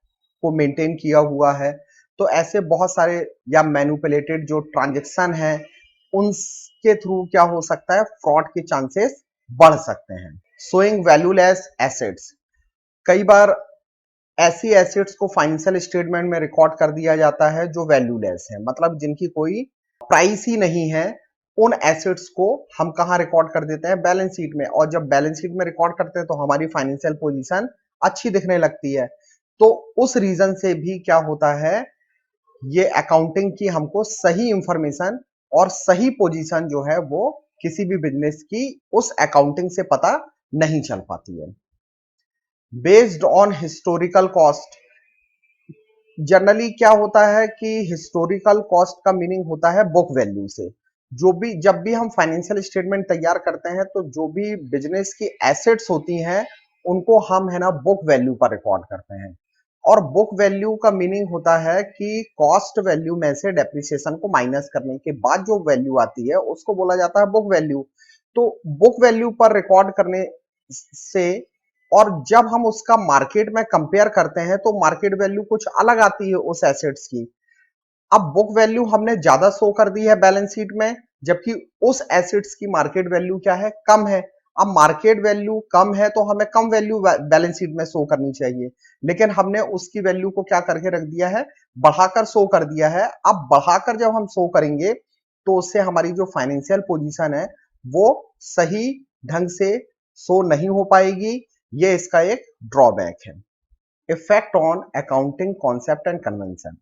को मेंटेन किया हुआ है, तो ऐसे बहुत सारे या मैनिपुलेटेड जो ट्रांजैक्शन है उनके थ्रू क्या हो सकता है, फ्रॉड के चांसेस बढ़ सकते हैं। Showing valueless assets. कई बार ऐसी एसेट्स को फाइनेंशियल स्टेटमेंट में रिकॉर्ड कर दिया जाता है जो वैल्यूलेस है, मतलब जिनकी कोई प्राइस ही नहीं है। उन एसेट्स को हम कहां रिकॉर्ड कर देते हैं, बैलेंस शीट में, और जब बैलेंस शीट में रिकॉर्ड करते हैं तो हमारी फाइनेंशियल पोजीशन अच्छी दिखने लगती है। तो उस रीजन से भी क्या होता है, ये अकाउंटिंग की हमको सही इंफॉर्मेशन और सही पोजीशन जो है वो किसी भी बिजनेस की उस अकाउंटिंग से पता नहीं चल पाती है। Based on historical cost. Generally क्या होता है कि हिस्टोरिकल कॉस्ट का मीनिंग होता है बुक वैल्यू से। जो भी जब भी हम फाइनेंशियल स्टेटमेंट तैयार करते हैं तो जो भी बिजनेस की एसेट्स होती हैं उनको हम है ना बुक वैल्यू पर रिकॉर्ड करते हैं। और बुक वैल्यू का मीनिंग होता है कि कॉस्ट वैल्यू में से डेप्रिसिएशन को माइनस करने के बाद जो वैल्यू आती है उसको बोला जाता है बुक वैल्यू। तो बुक वैल्यू पर रिकॉर्ड करने से, और जब हम उसका मार्केट में कंपेयर करते हैं तो मार्केट वैल्यू कुछ अलग आती है उस एसेट्स की। अब बुक वैल्यू हमने ज्यादा शो कर दी है बैलेंस शीट में, जबकि उस एसेट्स की मार्केट वैल्यू क्या है, कम है। अब मार्केट वैल्यू कम है तो हमें कम वैल्यू बैलेंस शीट में शो करनी चाहिए, लेकिन हमने उसकी वैल्यू को क्या करके रख दिया है, बढ़ाकर शो कर दिया है। अब बढ़ाकर जब हम शो करेंगे तो उससे हमारी जो फाइनेंशियल पोजीशन है वो सही ढंग से शो नहीं हो पाएगी। ये इसका एक ड्रॉबैक है। Effect on accounting concept and convention.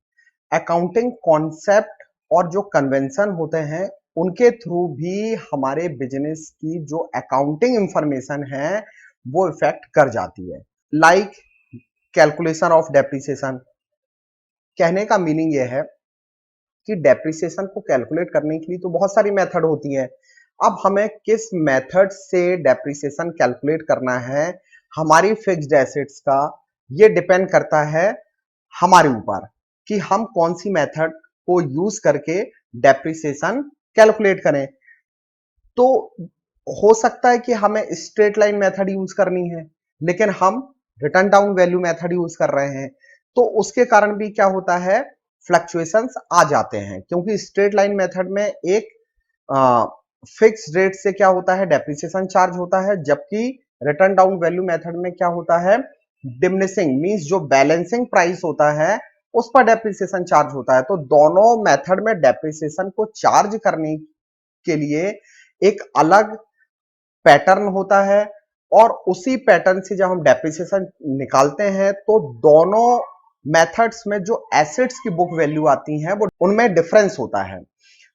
Accounting concept और जो कन्वेंशन होते हैं उनके थ्रू भी हमारे बिजनेस की जो अकाउंटिंग इंफॉर्मेशन है वो इफेक्ट कर जाती है। Like calculation of depreciation. कहने का मीनिंग ये है कि डेप्रिसिएशन को कैलकुलेट करने के लिए तो बहुत सारी मेथड होती है। अब हमें किस मेथड से डेप्रिसिएशन कैलकुलेट करना है हमारी फिक्स्ड एसेट्स का, ये डिपेंड करता है हमारे ऊपर कि हम कौन सी मेथड को यूज करके डेप्रिसिएशन कैलकुलेट करें। तो हो सकता है कि हमें स्ट्रेट लाइन मेथड यूज करनी है लेकिन हम return down value method use कर रहे हैं, तो उसके कारण भी क्या होता है, फ्लक्चुएशंस आ जाते हैं। क्योंकि स्ट्रेट लाइन मेथड में एक फिक्स रेट से क्या होता है, डेप्रिसिएशन चार्ज होता है, जबकि रिटर्न डाउन वैल्यू मेथड में क्या होता है, डिमिनिशिंग मींस जो बैलेंसिंग प्राइस होता है उस पर डेप्रिसिएशन चार्ज होता है। तो दोनों मेथड में डेप्रिसिएशन को चार्ज करने के लिए एक अलग पैटर्न होता है और उसी पैटर्न से जब हम डेप्रिसिएशन निकालते हैं तो दोनों मेथड्स में जो एसेट्स की बुक वैल्यू आती है वो उनमें डिफरेंस होता है।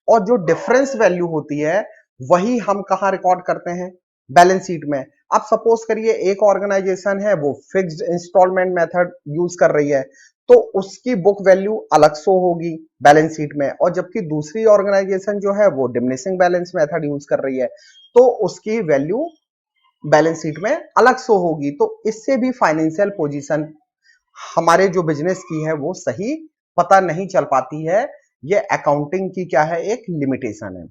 और जो डिफरेंस वैल्यू होती है वही हम कहां रिकॉर्ड करते हैं, बैलेंस शीट में। अब सपोज करिए एक ऑर्गेनाइजेशन है वो फिक्स्ड इंस्टॉलमेंट मेथड यूज कर रही है तो उसकी बुक वैल्यू अलग शो होगी बैलेंस शीट में, और जबकि दूसरी ऑर्गेनाइजेशन जो है वो डिमिनिशिंग बैलेंस मेथड यूज कर रही है तो उसकी वैल्यू बैलेंस शीट में अलग शो होगी। तो इससे भी फाइनेंशियल पोजीशन हमारे जो बिजनेस की है वो सही पता नहीं चल पाती है। ये अकाउंटिंग की क्या है, एक लिमिटेशन है।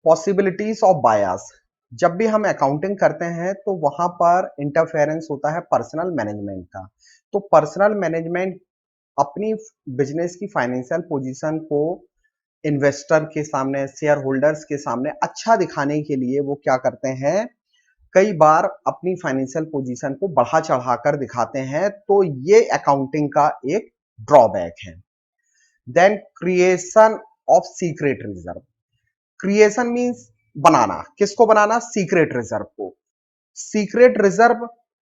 पॉसिबिलिटीज ऑफ बायस। जब भी हम अकाउंटिंग करते हैं तो वहां पर इंटरफेरेंस होता है पर्सनल मैनेजमेंट का। तो पर्सनल मैनेजमेंट अपनी बिजनेस की फाइनेंशियल पोजीशन को इन्वेस्टर के सामने, शेयर होल्डर्स के सामने अच्छा दिखाने के लिए वो क्या करते हैं, कई बार अपनी फाइनेंशियल पोजीशन को बढ़ा चढ़ाकर दिखाते हैं। तो ये अकाउंटिंग का एक ड्रॉबैक है। Then creation of secret reserve. Creation means बनाना, किसको बनाना, सीक्रेट रिजर्व को। सीक्रेट रिजर्व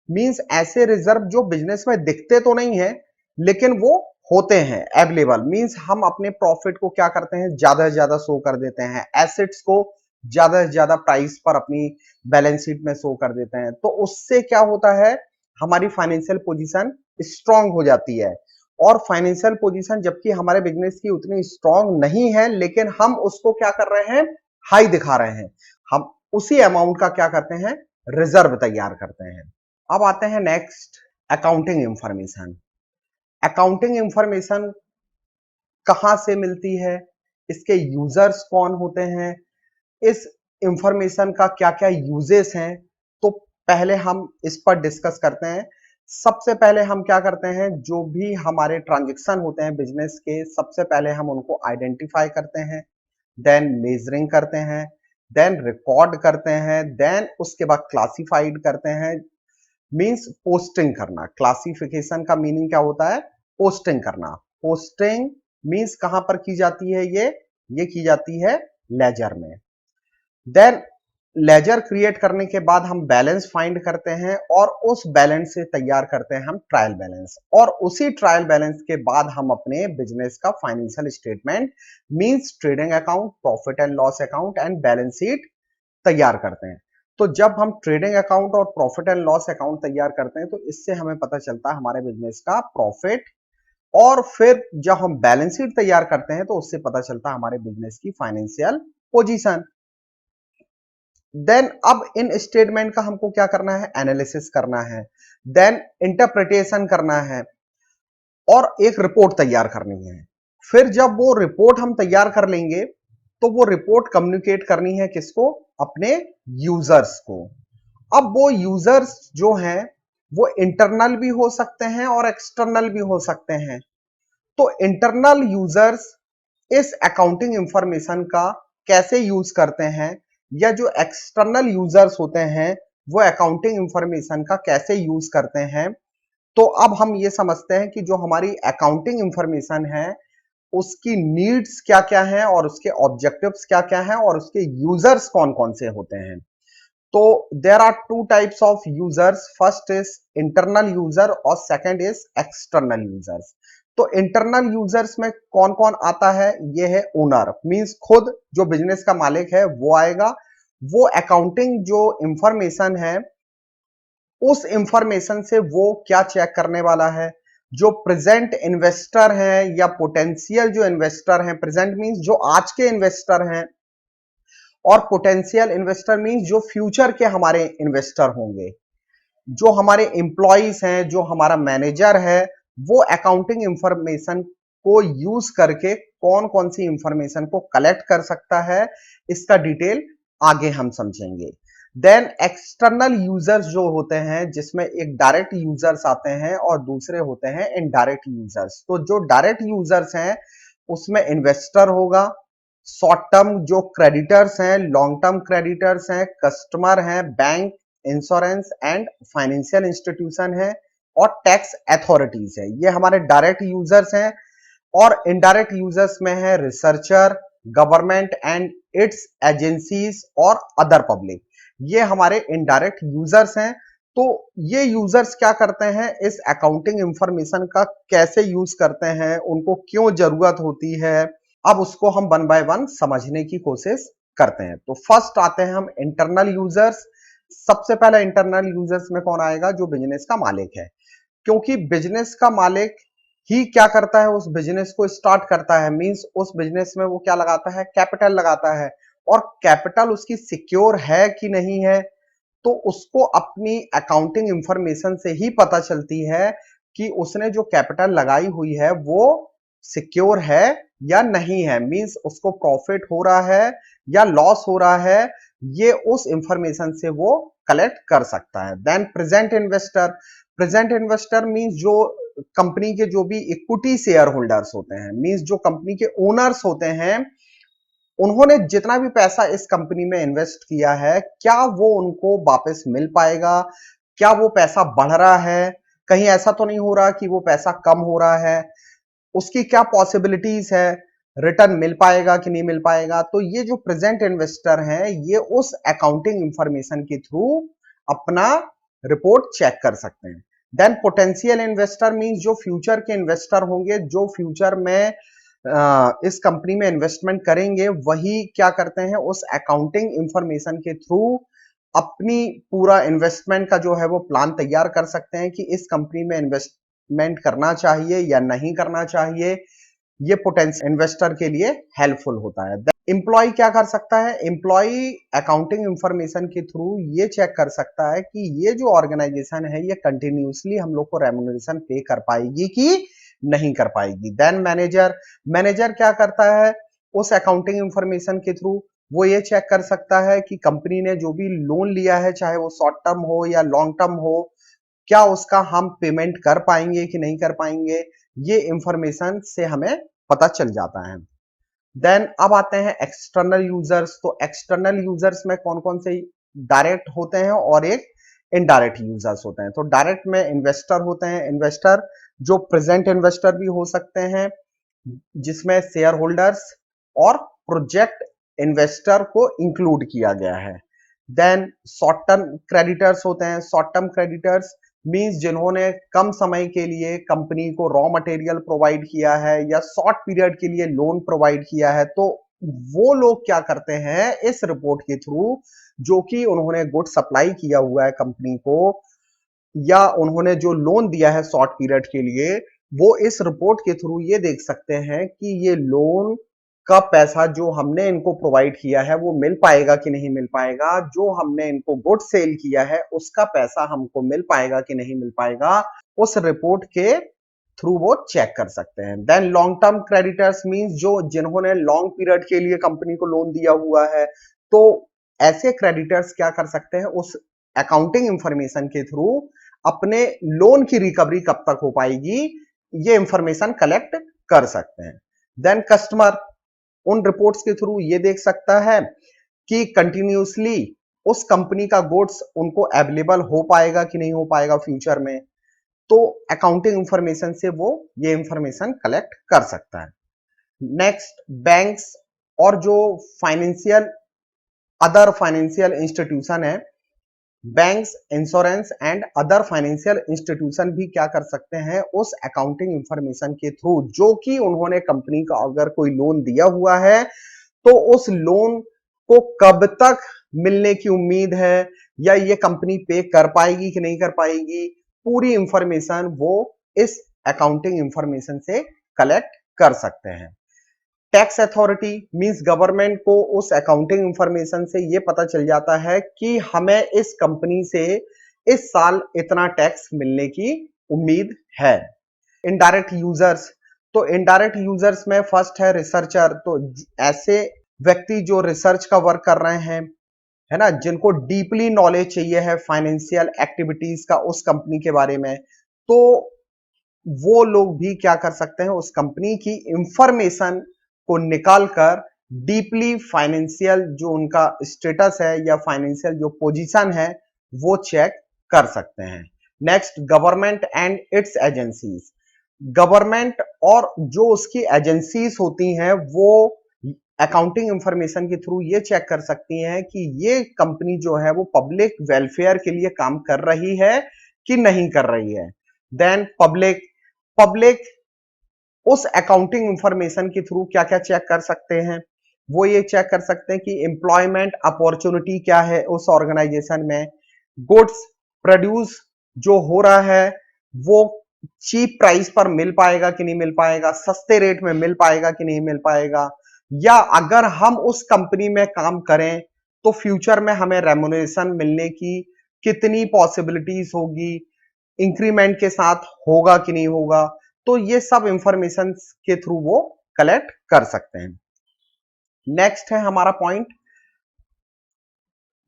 मींस ऐसे रिजर्व जो बिजनेस में दिखते तो नहीं है लेकिन वो होते हैं अवेलेबल। मींस हम अपने प्रॉफिट को क्या करते हैं, ज्यादा से ज्यादा शो कर देते हैं, एसेट्स को ज्यादा से ज्यादा प्राइस पर अपनी बैलेंस शीट में शो कर देते हैं। तो उससे क्या होता है, हमारी फाइनेंशियल पोजीशन स्ट्रांग हो जाती है। और फाइनेंशियल पोजीशन जबकि हमारे बिजनेस की उतनी स्ट्रांग नहीं है लेकिन हम उसको क्या कर रहे हैं, हाई दिखा रहे हैं। हम उसी अमाउंट का क्या करते हैं, रिजर्व तैयार करते हैं। अब आते हैं next, accounting information. Accounting information कहां से मिलती है, इसके यूजर्स कौन होते हैं, इस इंफॉर्मेशन का क्या क्या यूजेस हैं, तो पहले हम इस पर डिस्कस करते हैं। सबसे पहले हम क्या करते हैं, जो भी हमारे ट्रांजैक्शन होते हैं बिजनेस के, सबसे पहले हम उनको आइडेंटिफाई करते हैं, देन मेजरिंग करते हैं, देन रिकॉर्ड करते हैं, देन उसके बाद क्लासिफाइड करते हैं। मींस पोस्टिंग करना। क्लासिफिकेशन का मीनिंग क्या होता है, पोस्टिंग करना। पोस्टिंग मींस कहां पर की जाती है, ये की जाती है लेजर में। देन लेजर क्रिएट करने के बाद हम बैलेंस फाइंड करते हैं और उस बैलेंस से तैयार करते हैं हम ट्रायल बैलेंस, और उसी ट्रायल बैलेंस के बाद हम अपने बिजनेस का financial statement means trading account, profit and loss account and balance sheet तैयार करते हैं। तो जब हम ट्रेडिंग अकाउंट और प्रॉफिट एंड लॉस अकाउंट तैयार करते हैं तो इससे हमें पता चलता है हमारे बिजनेस का प्रॉफिट, और फिर जब हम बैलेंस शीट तैयार करते हैं तो उससे पता चलता है हमारे बिजनेस की फाइनेंशियल पोजीशन। देन अब इन स्टेटमेंट का हमको क्या करना है, एनालिसिस करना है, देन इंटरप्रिटेशन करना है और एक रिपोर्ट तैयार करनी है। फिर जब वो रिपोर्ट हम तैयार कर लेंगे तो वो रिपोर्ट कम्युनिकेट करनी है किसको, अपने यूजर्स को। अब वो यूजर्स जो हैं वो इंटरनल भी हो सकते हैं और एक्सटर्नल भी हो सकते हैं। तो इंटरनल यूजर्स इस अकाउंटिंग इंफॉर्मेशन का कैसे यूज करते हैं, या जो एक्सटर्नल यूजर्स होते हैं वो अकाउंटिंग इंफॉर्मेशन का कैसे यूज करते हैं। तो अब हम ये समझते हैं कि जो हमारी अकाउंटिंग इंफॉर्मेशन है उसकी नीड्स क्या क्या हैं और उसके ऑब्जेक्टिव्स क्या क्या हैं और उसके यूजर्स कौन कौन से होते हैं। तो there are two types of users, first is internal user और सेकंड इज एक्सटर्नल यूजर्स। तो इंटरनल यूजर्स में कौन कौन आता है? ये है ओनर, मींस खुद जो बिजनेस का मालिक है वो आएगा। वो अकाउंटिंग जो इंफॉर्मेशन है उस इंफॉर्मेशन से वो क्या चेक करने वाला है? जो प्रेजेंट इन्वेस्टर है या पोटेंशियल जो इन्वेस्टर हैं, प्रेजेंट मींस जो आज के इन्वेस्टर हैं, और पोटेंशियल इन्वेस्टर मींस जो फ्यूचर के हमारे इन्वेस्टर होंगे। जो हमारे एम्प्लॉइज हैं, जो हमारा मैनेजर है, वो अकाउंटिंग इंफॉर्मेशन को यूज करके कौन कौन सी इंफॉर्मेशन को कलेक्ट कर सकता है, इसका डिटेल आगे हम समझेंगे। देन एक्सटर्नल यूजर्स जो होते हैं, जिसमें एक डायरेक्ट यूजर्स आते हैं और दूसरे होते हैं इनडायरेक्ट यूजर्स। तो जो डायरेक्ट यूजर्स हैं उसमें इन्वेस्टर होगा, शॉर्ट टर्म जो क्रेडिटर्स हैं, लॉन्ग टर्म क्रेडिटर्स हैं, कस्टमर हैं, bank, insurance and financial institution है, और टैक्स अथॉरिटीज है। ये हमारे डायरेक्ट यूजर्स हैं। और इनडायरेक्ट यूजर्स में है researcher, government and it's agencies और अदर पब्लिक। ये हमारे इनडायरेक्ट यूजर्स हैं। तो ये यूजर्स क्या करते हैं, इस अकाउंटिंग इंफॉर्मेशन का कैसे यूज करते हैं, उनको क्यों जरूरत होती है, अब उसको हम वन बाय वन समझने की कोशिश करते हैं। तो फर्स्ट आते हैं हम इंटरनल यूजर्स। सबसे पहले इंटरनल यूजर्स में कौन आएगा? जो बिजनेस का मालिक है, क्योंकि बिजनेस का मालिक ही क्या करता है, उस बिजनेस को स्टार्ट करता है, मींस उस बिजनेस में वो क्या लगाता है? कैपिटल लगाता है। और कैपिटल उसकी सिक्योर है कि नहीं है, तो उसको अपनी अकाउंटिंग इंफॉर्मेशन से ही पता चलती है कि उसने जो कैपिटल लगाई हुई है वो सिक्योर है या नहीं है, मींस उसको प्रॉफिट हो रहा है या लॉस हो रहा है, ये उस इंफॉर्मेशन से वो कलेक्ट कर सकता है। Then present investor, present investor means जो कंपनी के जो भी इक्विटी शेयर होल्डर्स होते हैं, मींस जो कंपनी के ओनर्स होते हैं, उन्होंने जितना भी पैसा इस कंपनी में इन्वेस्ट किया है, क्या वो उनको वापस मिल पाएगा? क्या वो पैसा बढ़ रहा है? कहीं ऐसा तो नहीं हो रहा कि वो पैसा कम हो रहा है? उसकी क्या पॉसिबिलिटीज है? रिटर्न मिल पाएगा कि नहीं मिल पाएगा? तो ये जो प्रेजेंट इन्वेस्टर हैं, ये उस अकाउंटिंग इंफॉर्मेशन के थ्रू अपना रिपोर्ट चेक कर सकते हैं। देन पोटेंशियल इन्वेस्टर मींस जो फ्यूचर के इन्वेस्टर होंगे, जो फ्यूचर में इस कंपनी में इन्वेस्टमेंट करेंगे, वही क्या करते हैं, उस अकाउंटिंग इंफॉर्मेशन के थ्रू अपनी पूरा इन्वेस्टमेंट का जो है वो प्लान तैयार कर सकते हैं कि इस कंपनी में इन्वेस्टमेंट करना चाहिए या नहीं करना चाहिए। ये पोटेंशियल इन्वेस्टर के लिए हेल्पफुल होता है। एम्प्लॉय क्या कर सकता है? एम्प्लॉय अकाउंटिंग इंफॉर्मेशन के थ्रू ये चेक कर सकता है कि ये जो ऑर्गेनाइजेशन है ये कंटिन्यूसली हम लोग को रेम्युनरेशन पे कर पाएगी कि नहीं कर पाएगी। देन मैनेजर, मैनेजर क्या करता है? उस अकाउंटिंग इंफॉर्मेशन के थ्रू वो ये चेक कर सकता है कि कंपनी ने जो भी लोन लिया है, चाहे वो शॉर्ट टर्म हो या लॉन्ग टर्म हो, क्या उसका हम पेमेंट कर पाएंगे कि नहीं कर पाएंगे। ये इंफॉर्मेशन से हमें पता चल जाता है। देन अब आते हैं एक्सटर्नल यूजर्स। तो एक्सटर्नल यूजर्स में कौन कौन से डायरेक्ट होते हैं और एक इनडायरेक्ट यूजर्स होते हैं। तो डायरेक्ट में इन्वेस्टर होते हैं, इन्वेस्टर जो प्रेजेंट इन्वेस्टर भी हो सकते हैं, जिसमें शेयर होल्डर्स और प्रोजेक्ट इन्वेस्टर को इंक्लूड किया गया है। देन शॉर्ट टर्म क्रेडिटर्स होते हैं। शॉर्ट टर्म क्रेडिटर्स मींस जिन्होंने कम समय के लिए कंपनी को रॉ मटेरियल प्रोवाइड किया है या शॉर्ट पीरियड के लिए लोन प्रोवाइड किया है, तो वो लोग क्या करते हैं इस रिपोर्ट के थ्रू, जो कि उन्होंने गुड सप्लाई किया हुआ है कंपनी को या उन्होंने जो लोन दिया है शॉर्ट पीरियड के लिए, वो इस रिपोर्ट के थ्रू ये देख सकते हैं कि ये लोन का पैसा जो हमने इनको प्रोवाइड किया है वो मिल पाएगा कि नहीं मिल पाएगा, जो हमने इनको गुड सेल किया है उसका पैसा हमको मिल पाएगा कि नहीं मिल पाएगा, उस रिपोर्ट के थ्रू वो चेक कर सकते हैं। Then long term creditors means जो जिन्होंने लॉन्ग पीरियड के लिए कंपनी को लोन दिया हुआ है, तो ऐसे क्रेडिटर्स क्या कर सकते हैं, उस अकाउंटिंग इंफॉर्मेशन के थ्रू अपने लोन की रिकवरी कब तक हो पाएगी, ये इंफॉर्मेशन कलेक्ट कर सकते हैं। देन कस्टमर उन रिपोर्ट्स के थ्रू ये देख सकता है कि कंटिन्यूसली उस कंपनी का गुड्स उनको अवेलेबल हो पाएगा कि नहीं हो पाएगा फ्यूचर में, तो अकाउंटिंग इंफॉर्मेशन से वो ये इंफॉर्मेशन कलेक्ट कर सकता है। नेक्स्ट बैंक्स और जो फाइनेंशियल अदर फाइनेंशियल इंस्टीट्यूशन है, banks, insurance and other financial institution भी क्या कर सकते हैं उस अकाउंटिंग इंफॉर्मेशन के थ्रू, जो कि उन्होंने कंपनी का अगर कोई लोन दिया हुआ है तो उस लोन को कब तक मिलने की उम्मीद है, या ये कंपनी पे कर पाएगी कि नहीं कर पाएगी, पूरी इंफॉर्मेशन वो इस अकाउंटिंग इंफॉर्मेशन से कलेक्ट कर सकते हैं। टैक्स अथॉरिटी मींस गवर्नमेंट को उस अकाउंटिंग इंफॉर्मेशन से ये पता चल जाता है कि हमें इस कंपनी से इस साल इतना टैक्स मिलने की उम्मीद है। इनडायरेक्ट यूजर्स, तो इनडायरेक्ट यूजर्स में फर्स्ट है रिसर्चर, तो ऐसे व्यक्ति जो रिसर्च का वर्क कर रहे हैं, है ना, जिनको डीपली नॉलेज चाहिए है फाइनेंशियल एक्टिविटीज का उस कंपनी के बारे में, तो वो लोग भी क्या कर सकते हैं उस कंपनी की इंफॉर्मेशन को निकालकर डीपली फाइनेंशियल जो उनका स्टेटस है या फाइनेंशियल जो पोजीशन है वो चेक कर सकते हैं। Next, government and it's agencies. Government और जो उसकी एजेंसीज होती हैं वो अकाउंटिंग इंफॉर्मेशन के थ्रू ये चेक कर सकती हैं कि ये कंपनी जो है वो पब्लिक वेलफेयर के लिए काम कर रही है कि नहीं कर रही है। देन पब्लिक, पब्लिक उस अकाउंटिंग इंफॉर्मेशन के थ्रू क्या क्या चेक कर सकते हैं, वो ये चेक कर सकते हैं कि एम्प्लॉयमेंट अपॉर्चुनिटी क्या है उस ऑर्गेनाइजेशन में, गुड्स प्रोड्यूस जो हो रहा है वो चीप प्राइस पर मिल पाएगा कि नहीं मिल पाएगा, सस्ते रेट में मिल पाएगा कि नहीं मिल पाएगा, या अगर हम उस कंपनी में काम करें तो फ्यूचर में हमें रेम्युनरेशन मिलने की कितनी पॉसिबिलिटीज होगी, इंक्रीमेंट के साथ होगा कि नहीं होगा, तो ये सब इंफॉर्मेशन के थ्रू वो कलेक्ट कर सकते हैं। नेक्स्ट है हमारा point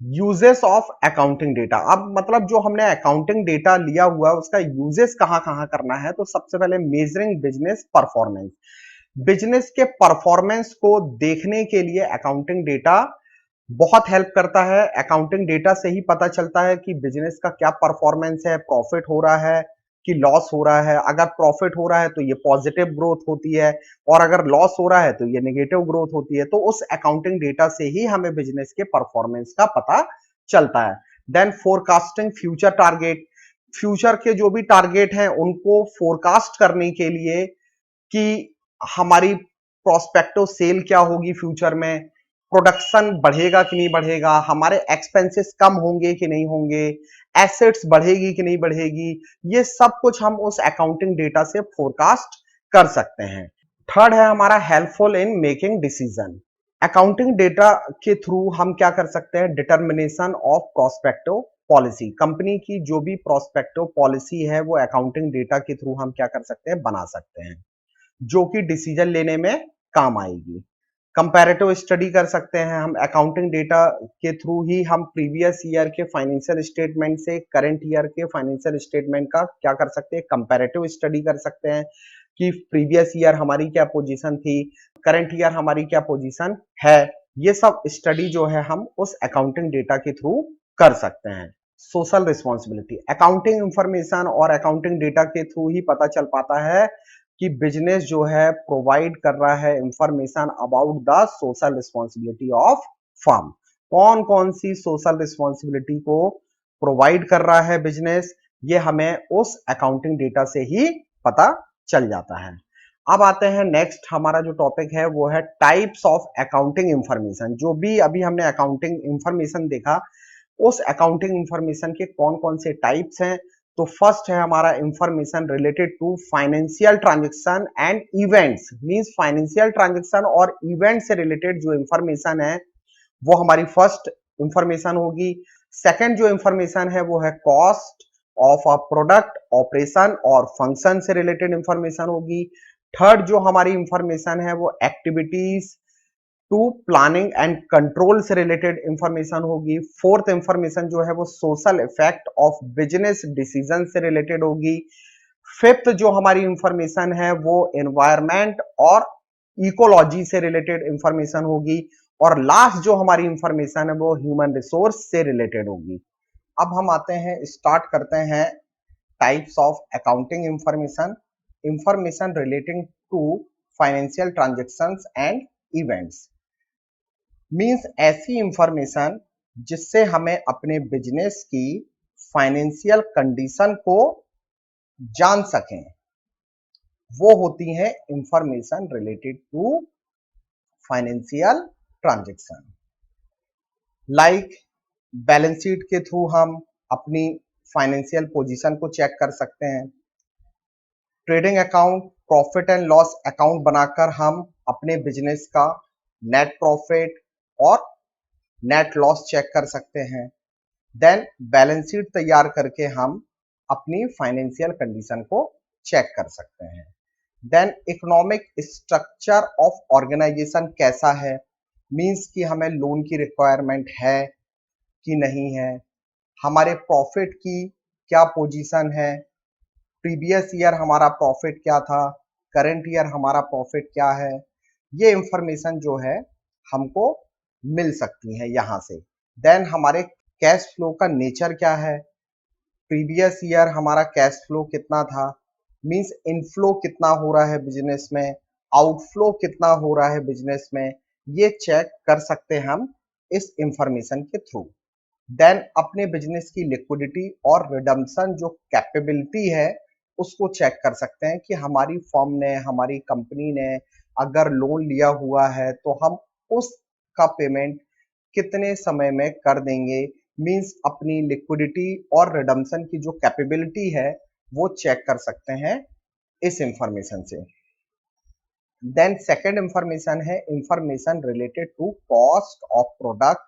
uses of accounting data. अब मतलब जो हमने अकाउंटिंग डेटा लिया हुआ है उसका यूजेस कहां कहां करना है, तो सबसे पहले मेजरिंग बिजनेस परफॉर्मेंस। बिजनेस के परफॉर्मेंस को देखने के लिए अकाउंटिंग डेटा बहुत हेल्प करता है। अकाउंटिंग डेटा से ही पता चलता है कि बिजनेस का क्या परफॉर्मेंस है, प्रॉफिट हो रहा है कि लॉस हो रहा है। अगर प्रॉफिट हो रहा है तो ये पॉजिटिव ग्रोथ होती है, और अगर लॉस हो रहा है तो ये नेगेटिव ग्रोथ होती है। तो उस अकाउंटिंग डेटा से ही हमें बिजनेस के परफॉर्मेंस का पता चलता है। Then forecasting future target, future के जो भी टारगेट हैं उनको फोरकास्ट करने के लिए कि हमारी प्रोस्पेक्टिव सेल क्या होगी फ्यूचर में, प्रोडक्शन बढ़ेगा कि नहीं बढ़ेगा, हमारे एक्सपेंसेस कम होंगे कि नहीं होंगे, एसेट्स बढ़ेगी कि नहीं बढ़ेगी, ये सब कुछ हम उस अकाउंटिंग डेटा से फोरकास्ट कर सकते हैं। थर्ड है हमारा helpful in making decision. Accounting data के थ्रू हम क्या कर सकते हैं, determination of prospective policy. Company की जो भी प्रोस्पेक्टिव पॉलिसी है वो अकाउंटिंग डेटा के थ्रू हम क्या कर सकते हैं, बना सकते हैं, जो कि डिसीजन लेने में काम आएगी। कंपैरेटिव स्टडी कर सकते हैं हम अकाउंटिंग डेटा के थ्रू ही, हम प्रीवियस ईयर के फाइनेंशियल स्टेटमेंट से करंट ईयर के फाइनेंशियल स्टेटमेंट का क्या कर सकते हैं, कंपैरेटिव स्टडी कर सकते हैं कि प्रीवियस ईयर हमारी क्या पोजीशन थी, करंट ईयर हमारी क्या पोजीशन है। ये सब स्टडी जो है हम उस अकाउंटिंग डेटा के थ्रू कर सकते हैं। सोशल रिस्पॉन्सिबिलिटी, अकाउंटिंग इंफॉर्मेशन और अकाउंटिंग डेटा के थ्रू ही पता चल पाता है कि बिजनेस जो है प्रोवाइड कर रहा है information about the social responsibility of firm. कौन कौन सी सोशल रिस्पॉन्सिबिलिटी को प्रोवाइड कर रहा है बिजनेस, ये हमें उस अकाउंटिंग डेटा से ही पता चल जाता है। अब आते हैं नेक्स्ट, हमारा जो टॉपिक है वो है टाइप्स ऑफ अकाउंटिंग इंफॉर्मेशन। जो भी अभी हमने अकाउंटिंग इंफॉर्मेशन देखा उस अकाउंटिंग इंफॉर्मेशन के कौन कौन से टाइप्स हैं, तो फर्स्ट है हमारा information related to financial transaction and events. Means financial transaction और इवेंट से रिलेटेड जो इंफॉर्मेशन है वो हमारी फर्स्ट इंफॉर्मेशन होगी। सेकंड जो इंफॉर्मेशन है वो है cost of a product, operation और फंक्शन से रिलेटेड इंफॉर्मेशन होगी। थर्ड जो हमारी इंफॉर्मेशन है वो activities to planning and control से रिलेटेड इंफॉर्मेशन होगी। फोर्थ इंफॉर्मेशन जो है वो social effect of business decision से रिलेटेड होगी। फिफ्थ जो हमारी इंफॉर्मेशन है वो एनवायरमेंट और इकोलॉजी से रिलेटेड इंफॉर्मेशन होगी। और लास्ट जो हमारी इंफॉर्मेशन है वो ह्यूमन रिसोर्स से रिलेटेड होगी। अब हम आते हैं, स्टार्ट करते हैं types of accounting information. Information relating to financial transactions and events means ऐसी इंफॉर्मेशन जिससे हमें अपने बिजनेस की फाइनेंशियल कंडीशन को जान सकें, वो होती है information related to financial transaction. Like balance sheet के थ्रू हम अपनी फाइनेंशियल पोजीशन को चेक कर सकते हैं। Trading account, profit and loss account बनाकर हम अपने बिजनेस का नेट प्रॉफिट और नेट लॉस चेक कर सकते हैं। देन बैलेंस शीट तैयार करके हम अपनी फाइनेंशियल कंडीशन को चेक कर सकते हैं। Then economic structure of organisation कैसा है, मींस कि हमें लोन की रिक्वायरमेंट है कि नहीं है, हमारे प्रॉफिट की क्या पोजीशन है, प्रीवियस ईयर हमारा प्रॉफिट क्या था, करंट ईयर हमारा प्रॉफिट क्या है, ये इंफॉर्मेशन जो है हमको मिल सकती है यहाँ से। देन हमारे कैश फ्लो का नेचर क्या है, प्रीवियस ईयर हमारा कैश फ्लो कितना था, मींस इनफ्लो कितना हो रहा है बिजनेस में, आउटफ्लो कितना हो रहा है बिजनेस में, ये चेक कर सकते हैं हम इस इंफॉर्मेशन के थ्रू। देन अपने बिजनेस की लिक्विडिटी और रिडम्पशन जो कैपेबिलिटी है उसको चेक कर सकते हैं कि हमारी फर्म ने, हमारी कंपनी ने अगर लोन लिया हुआ है तो हम उसका पेमेंट कितने समय में कर देंगे, मींस अपनी लिक्विडिटी और रिडम्पशन की जो कैपेबिलिटी है वो चेक कर सकते हैं इस इंफॉर्मेशन से। देन सेकंड इंफॉर्मेशन है information related to cost of product,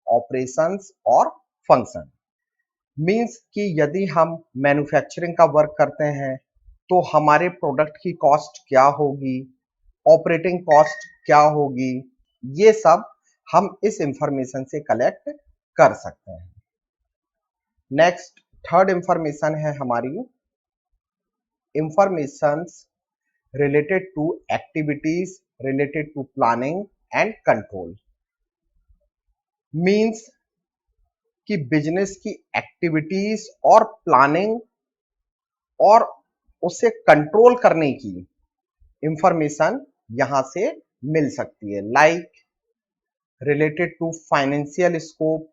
operations और फंक्शन। मींस कि यदि हम मैन्युफैक्चरिंग का वर्क करते हैं तो हमारे प्रोडक्ट की कॉस्ट क्या होगी, ऑपरेटिंग कॉस्ट क्या होगी, ये सब हम इस इंफॉर्मेशन से कलेक्ट कर सकते हैं। नेक्स्ट थर्ड इंफॉर्मेशन है हमारी informations related to activities related to planning and control. Means कि बिजनेस की एक्टिविटीज और प्लानिंग और उसे कंट्रोल करने की इंफॉर्मेशन यहां से मिल सकती है। Like related to financial scope,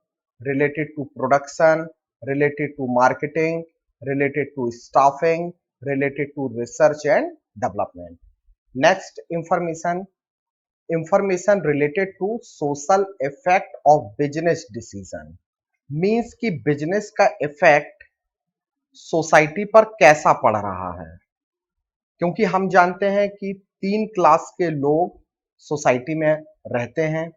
related to production, related to marketing, related to staffing, related to research and development. Next information related to social effect of business decision. Means कि business का effect society पर कैसा पड़ रहा है, क्योंकि हम जानते हैं कि 3 क्लास के लोग सोसाइटी में रहते हैं।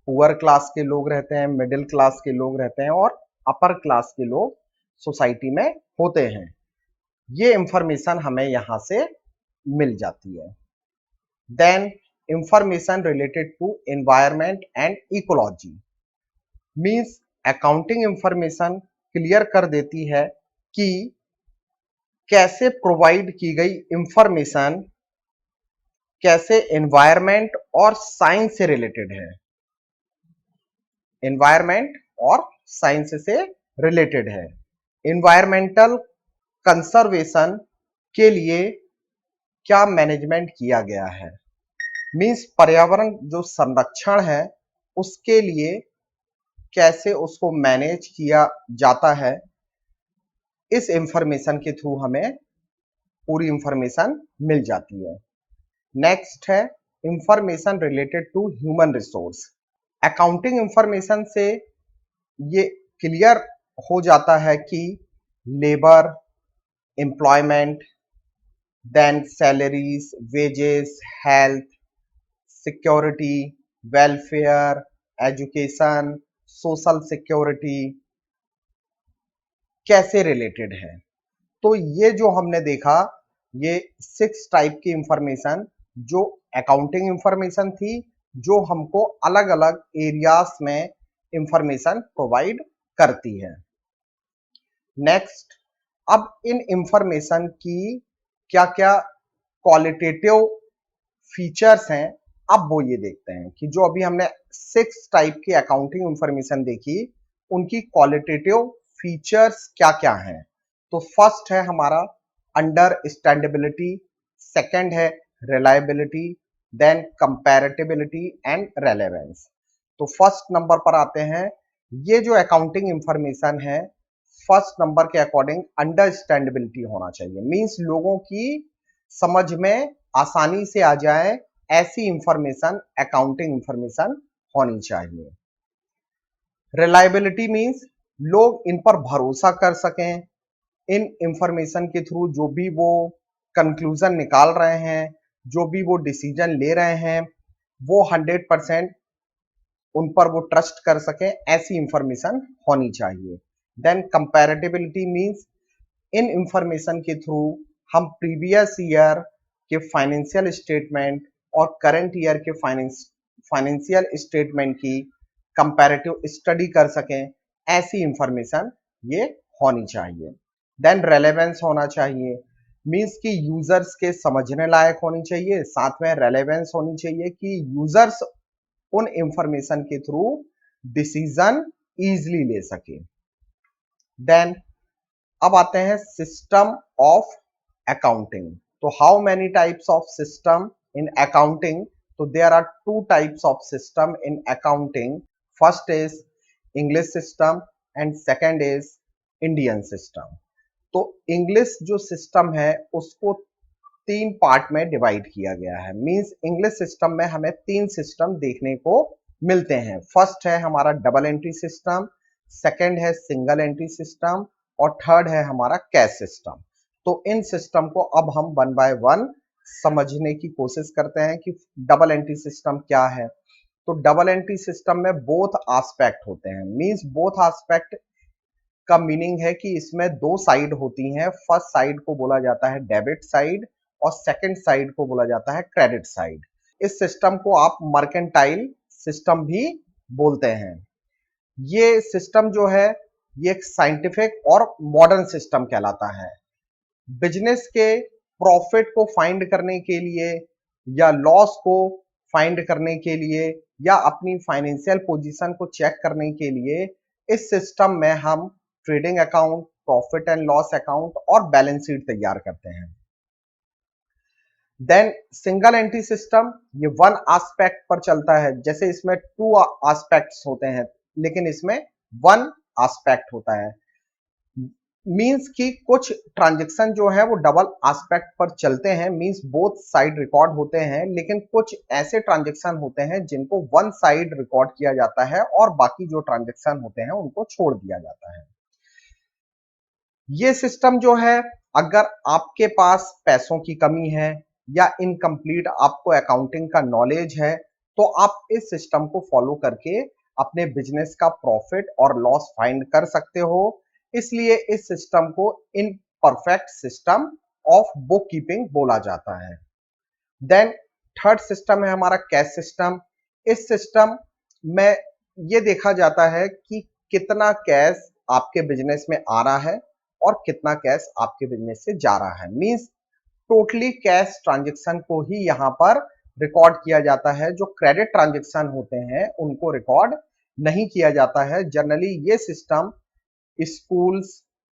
पुअर क्लास के लोग रहते हैं, मिडिल क्लास के लोग रहते हैं और अपर क्लास के लोग सोसाइटी में होते हैं। ये इंफॉर्मेशन हमें यहां से मिल जाती है। Then information related to environment and ecology. Means accounting information clear कर देती है कि कैसे प्रोवाइड की गई इंफॉर्मेशन कैसे एनवायरमेंट और साइंस से रिलेटेड है, एनवायरमेंट और साइंस से रिलेटेड है। एनवायरमेंटल कंजर्वेशन के लिए क्या मैनेजमेंट किया गया है, मींस पर्यावरण जो संरक्षण है उसके लिए कैसे उसको मैनेज किया जाता है, इस इंफॉर्मेशन के थ्रू हमें पूरी इंफॉर्मेशन मिल जाती है। नेक्स्ट है information related to human resource. Accounting information से ये क्लियर हो जाता है कि labour, employment, then salaries, wages, health, security, welfare, education, social security कैसे रिलेटेड है। तो ये जो हमने देखा ये 6 टाइप की इंफॉर्मेशन जो अकाउंटिंग इंफॉर्मेशन थी, जो हमको अलग अलग एरियाज में इंफॉर्मेशन प्रोवाइड करती है। नेक्स्ट, अब इन इंफॉर्मेशन की क्या क्या क्वालिटेटिव फीचर्स हैं, अब वो ये देखते हैं कि जो अभी हमने 6 टाइप की अकाउंटिंग इंफॉर्मेशन देखी उनकी क्वालिटेटिव फीचर्स क्या क्या हैं। तो फर्स्ट है हमारा अंडरस्टैंडेबिलिटी, सेकंड है रिलायबिलिटी, देन कंपैरेटिबिलिटी एंड रेलेवेंस। तो फर्स्ट नंबर पर आते हैं ये जो अकाउंटिंग इंफॉर्मेशन है फर्स्ट नंबर के अकॉर्डिंग अंडरस्टैंडेबिलिटी होना चाहिए, मींस लोगों की समझ में आसानी से आ जाए, ऐसी इंफॉर्मेशन अकाउंटिंग इंफॉर्मेशन होनी चाहिए। रिलायबिलिटी मींस लोग इन पर भरोसा कर सकें, इन इंफॉर्मेशन के थ्रू जो भी वो कंक्लूजन निकाल रहे हैं, जो भी वो डिसीजन ले रहे हैं, वो 100% उन पर वो ट्रस्ट कर सकें, ऐसी इंफॉर्मेशन होनी चाहिए। देन कंपैरेटिबिलिटी मींस इन इंफॉर्मेशन के थ्रू हम प्रीवियस ईयर के फाइनेंशियल स्टेटमेंट और करंट ईयर के फाइनेंशियल स्टेटमेंट की कंपैरेटिव स्टडी कर सकें, ऐसी इंफॉर्मेशन ये होनी चाहिए। देन रेलेवेंस होना चाहिए, मींस कि यूजर्स के समझने लायक होनी चाहिए, साथ में रेलेवेंस होनी चाहिए कि यूजर्स उन इंफॉर्मेशन के थ्रू डिसीजन इजीली ले सके। देन अब आते हैं सिस्टम ऑफ अकाउंटिंग। तो how many types of system in accounting? तो there are two types of system in accounting. First is English system and second is Indian system. तो English जो system है उसको तीन पार्ट में डिवाइड किया गया है, मींस इंग्लिश सिस्टम में हमें तीन सिस्टम देखने को मिलते हैं। फर्स्ट है हमारा डबल एंट्री सिस्टम, सेकंड है सिंगल एंट्री सिस्टम और थर्ड है हमारा कैश सिस्टम। तो इन सिस्टम को अब हम वन बाय वन समझने की कोशिश करते हैं कि डबल एंट्री सिस्टम क्या है। तो डबल एंट्री सिस्टम में बोथ एस्पेक्ट होते हैं, मींस बोथ एस्पेक्ट का मीनिंग है कि इसमें दो साइड होती हैं। फर्स्ट साइड को बोला जाता है डेबिट साइड और सेकंड साइड को बोला जाता है क्रेडिट साइड। इस सिस्टम को आप मर्केंटाइल सिस्टम भी बोलते हैं। ये सिस्टम जो है ये एक साइंटिफिक और मॉडर्न सिस्टम कहलाता है। बिजनेस के प्रॉफिट को फाइंड करने के लिए या लॉस को फाइंड करने के लिए या अपनी फाइनेंशियल पोजीशन को चेक करने के लिए इस सिस्टम में हम trading account, profit and loss account और बैलेंस शीट तैयार करते हैं। देन सिंगल एंट्री सिस्टम ये वन एस्पेक्ट पर चलता है, जैसे इसमें टू एस्पेक्ट्स होते हैं लेकिन इसमें वन एस्पेक्ट होता है। मींस कि कुछ ट्रांजैक्शन जो है वो डबल एस्पेक्ट पर चलते हैं, मींस बोथ साइड रिकॉर्ड होते हैं, लेकिन कुछ ऐसे ट्रांजैक्शन होते हैं जिनको वन साइड रिकॉर्ड किया जाता है और बाकी जो ट्रांजैक्शन होते हैं उनको छोड़ दिया जाता है। ये सिस्टम जो है अगर आपके पास पैसों की कमी है या इनकम्प्लीट आपको अकाउंटिंग का नॉलेज है तो आप इस सिस्टम को फॉलो करके अपने बिजनेस का प्रॉफिट और लॉस फाइंड कर सकते हो। इसलिए इस सिस्टम को in perfect system of book keeping बोला जाता है। देन थर्ड सिस्टम है हमारा कैश सिस्टम। इस सिस्टम में ये देखा जाता है कि कितना कैश आपके बिजनेस में आ रहा है और कितना कैश आपके बिजनेस से जा रहा है, मींस टोटली कैश ट्रांजैक्शन को ही यहाँ पर रिकॉर्ड किया जाता है। जो क्रेडिट ट्रांजैक्शन होते हैं उनको रिकॉर्ड नहीं किया जाता है। जनरली ये system schools,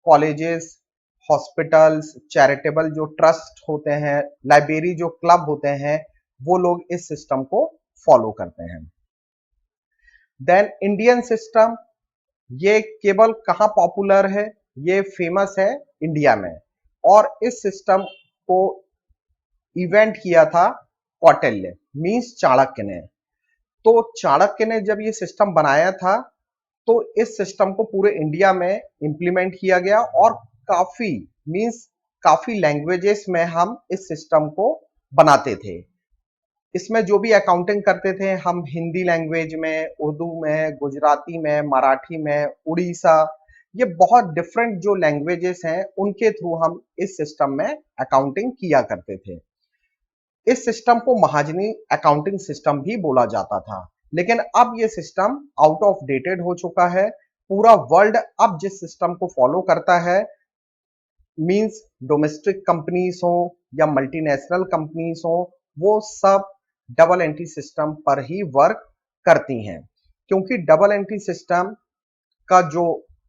colleges, hospitals, charitable जो ट्रस्ट होते हैं, लाइब्रेरी जो क्लब होते हैं, वो लोग इस सिस्टम को फॉलो करते हैं। देन इंडियन सिस्टम ये केवल कहाँ पॉपुलर है? ये फेमस है इंडिया में और इस सिस्टम को इवेंट किया था कौटिल्य मींस चाणक्य ने। तो चाणक्य ने जब ये सिस्टम बनाया था तो इस सिस्टम को पूरे इंडिया में इंप्लीमेंट किया गया और काफी मींस काफी लैंग्वेजेस में हम इस सिस्टम को बनाते थे। इसमें जो भी अकाउंटिंग करते थे हम हिंदी लैंग्वेज में, उर्दू में, गुजराती में, मराठी में, उड़ीसा, ये बहुत डिफरेंट जो लैंग्वेजेस हैं उनके थ्रू हम इस सिस्टम में अकाउंटिंग किया करते थे। इस सिस्टम को महाजनी अकाउंटिंग सिस्टम भी बोला जाता था, लेकिन अब ये सिस्टम आउट ऑफ डेटेड हो चुका है। पूरा वर्ल्ड अब जिस सिस्टम को फॉलो करता है, मींस डोमेस्टिक कंपनीज हो या मल्टीनेशनल कंपनीज हो, वो सब डबल एंट्री सिस्टम पर ही वर्क करती हैं। क्योंकि डबल एंट्री सिस्टम का जो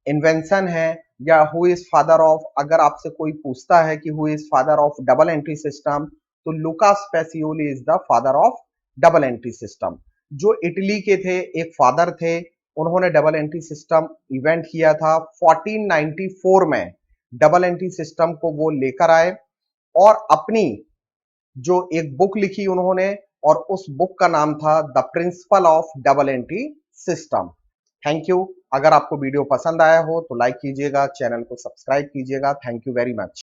इन्वेंशन है या हु इज फादर ऑफ, अगर आपसे कोई पूछता है कि who is father of double entry system, तो Lucas Pacioli is the father of double entry system. जो इटली के थे, एक फादर थे, उन्होंने डबल एंट्री सिस्टम इवेंट किया था 1494 में। डबल एंट्री सिस्टम को वो लेकर आए और अपनी जो एक बुक लिखी उन्होंने, और उस बुक का नाम था the principle of double entry system. Thank you. अगर आपको वीडियो पसंद आया हो तो लाइक कीजिएगा, चैनल को सब्सक्राइब कीजिएगा। Thank you very much.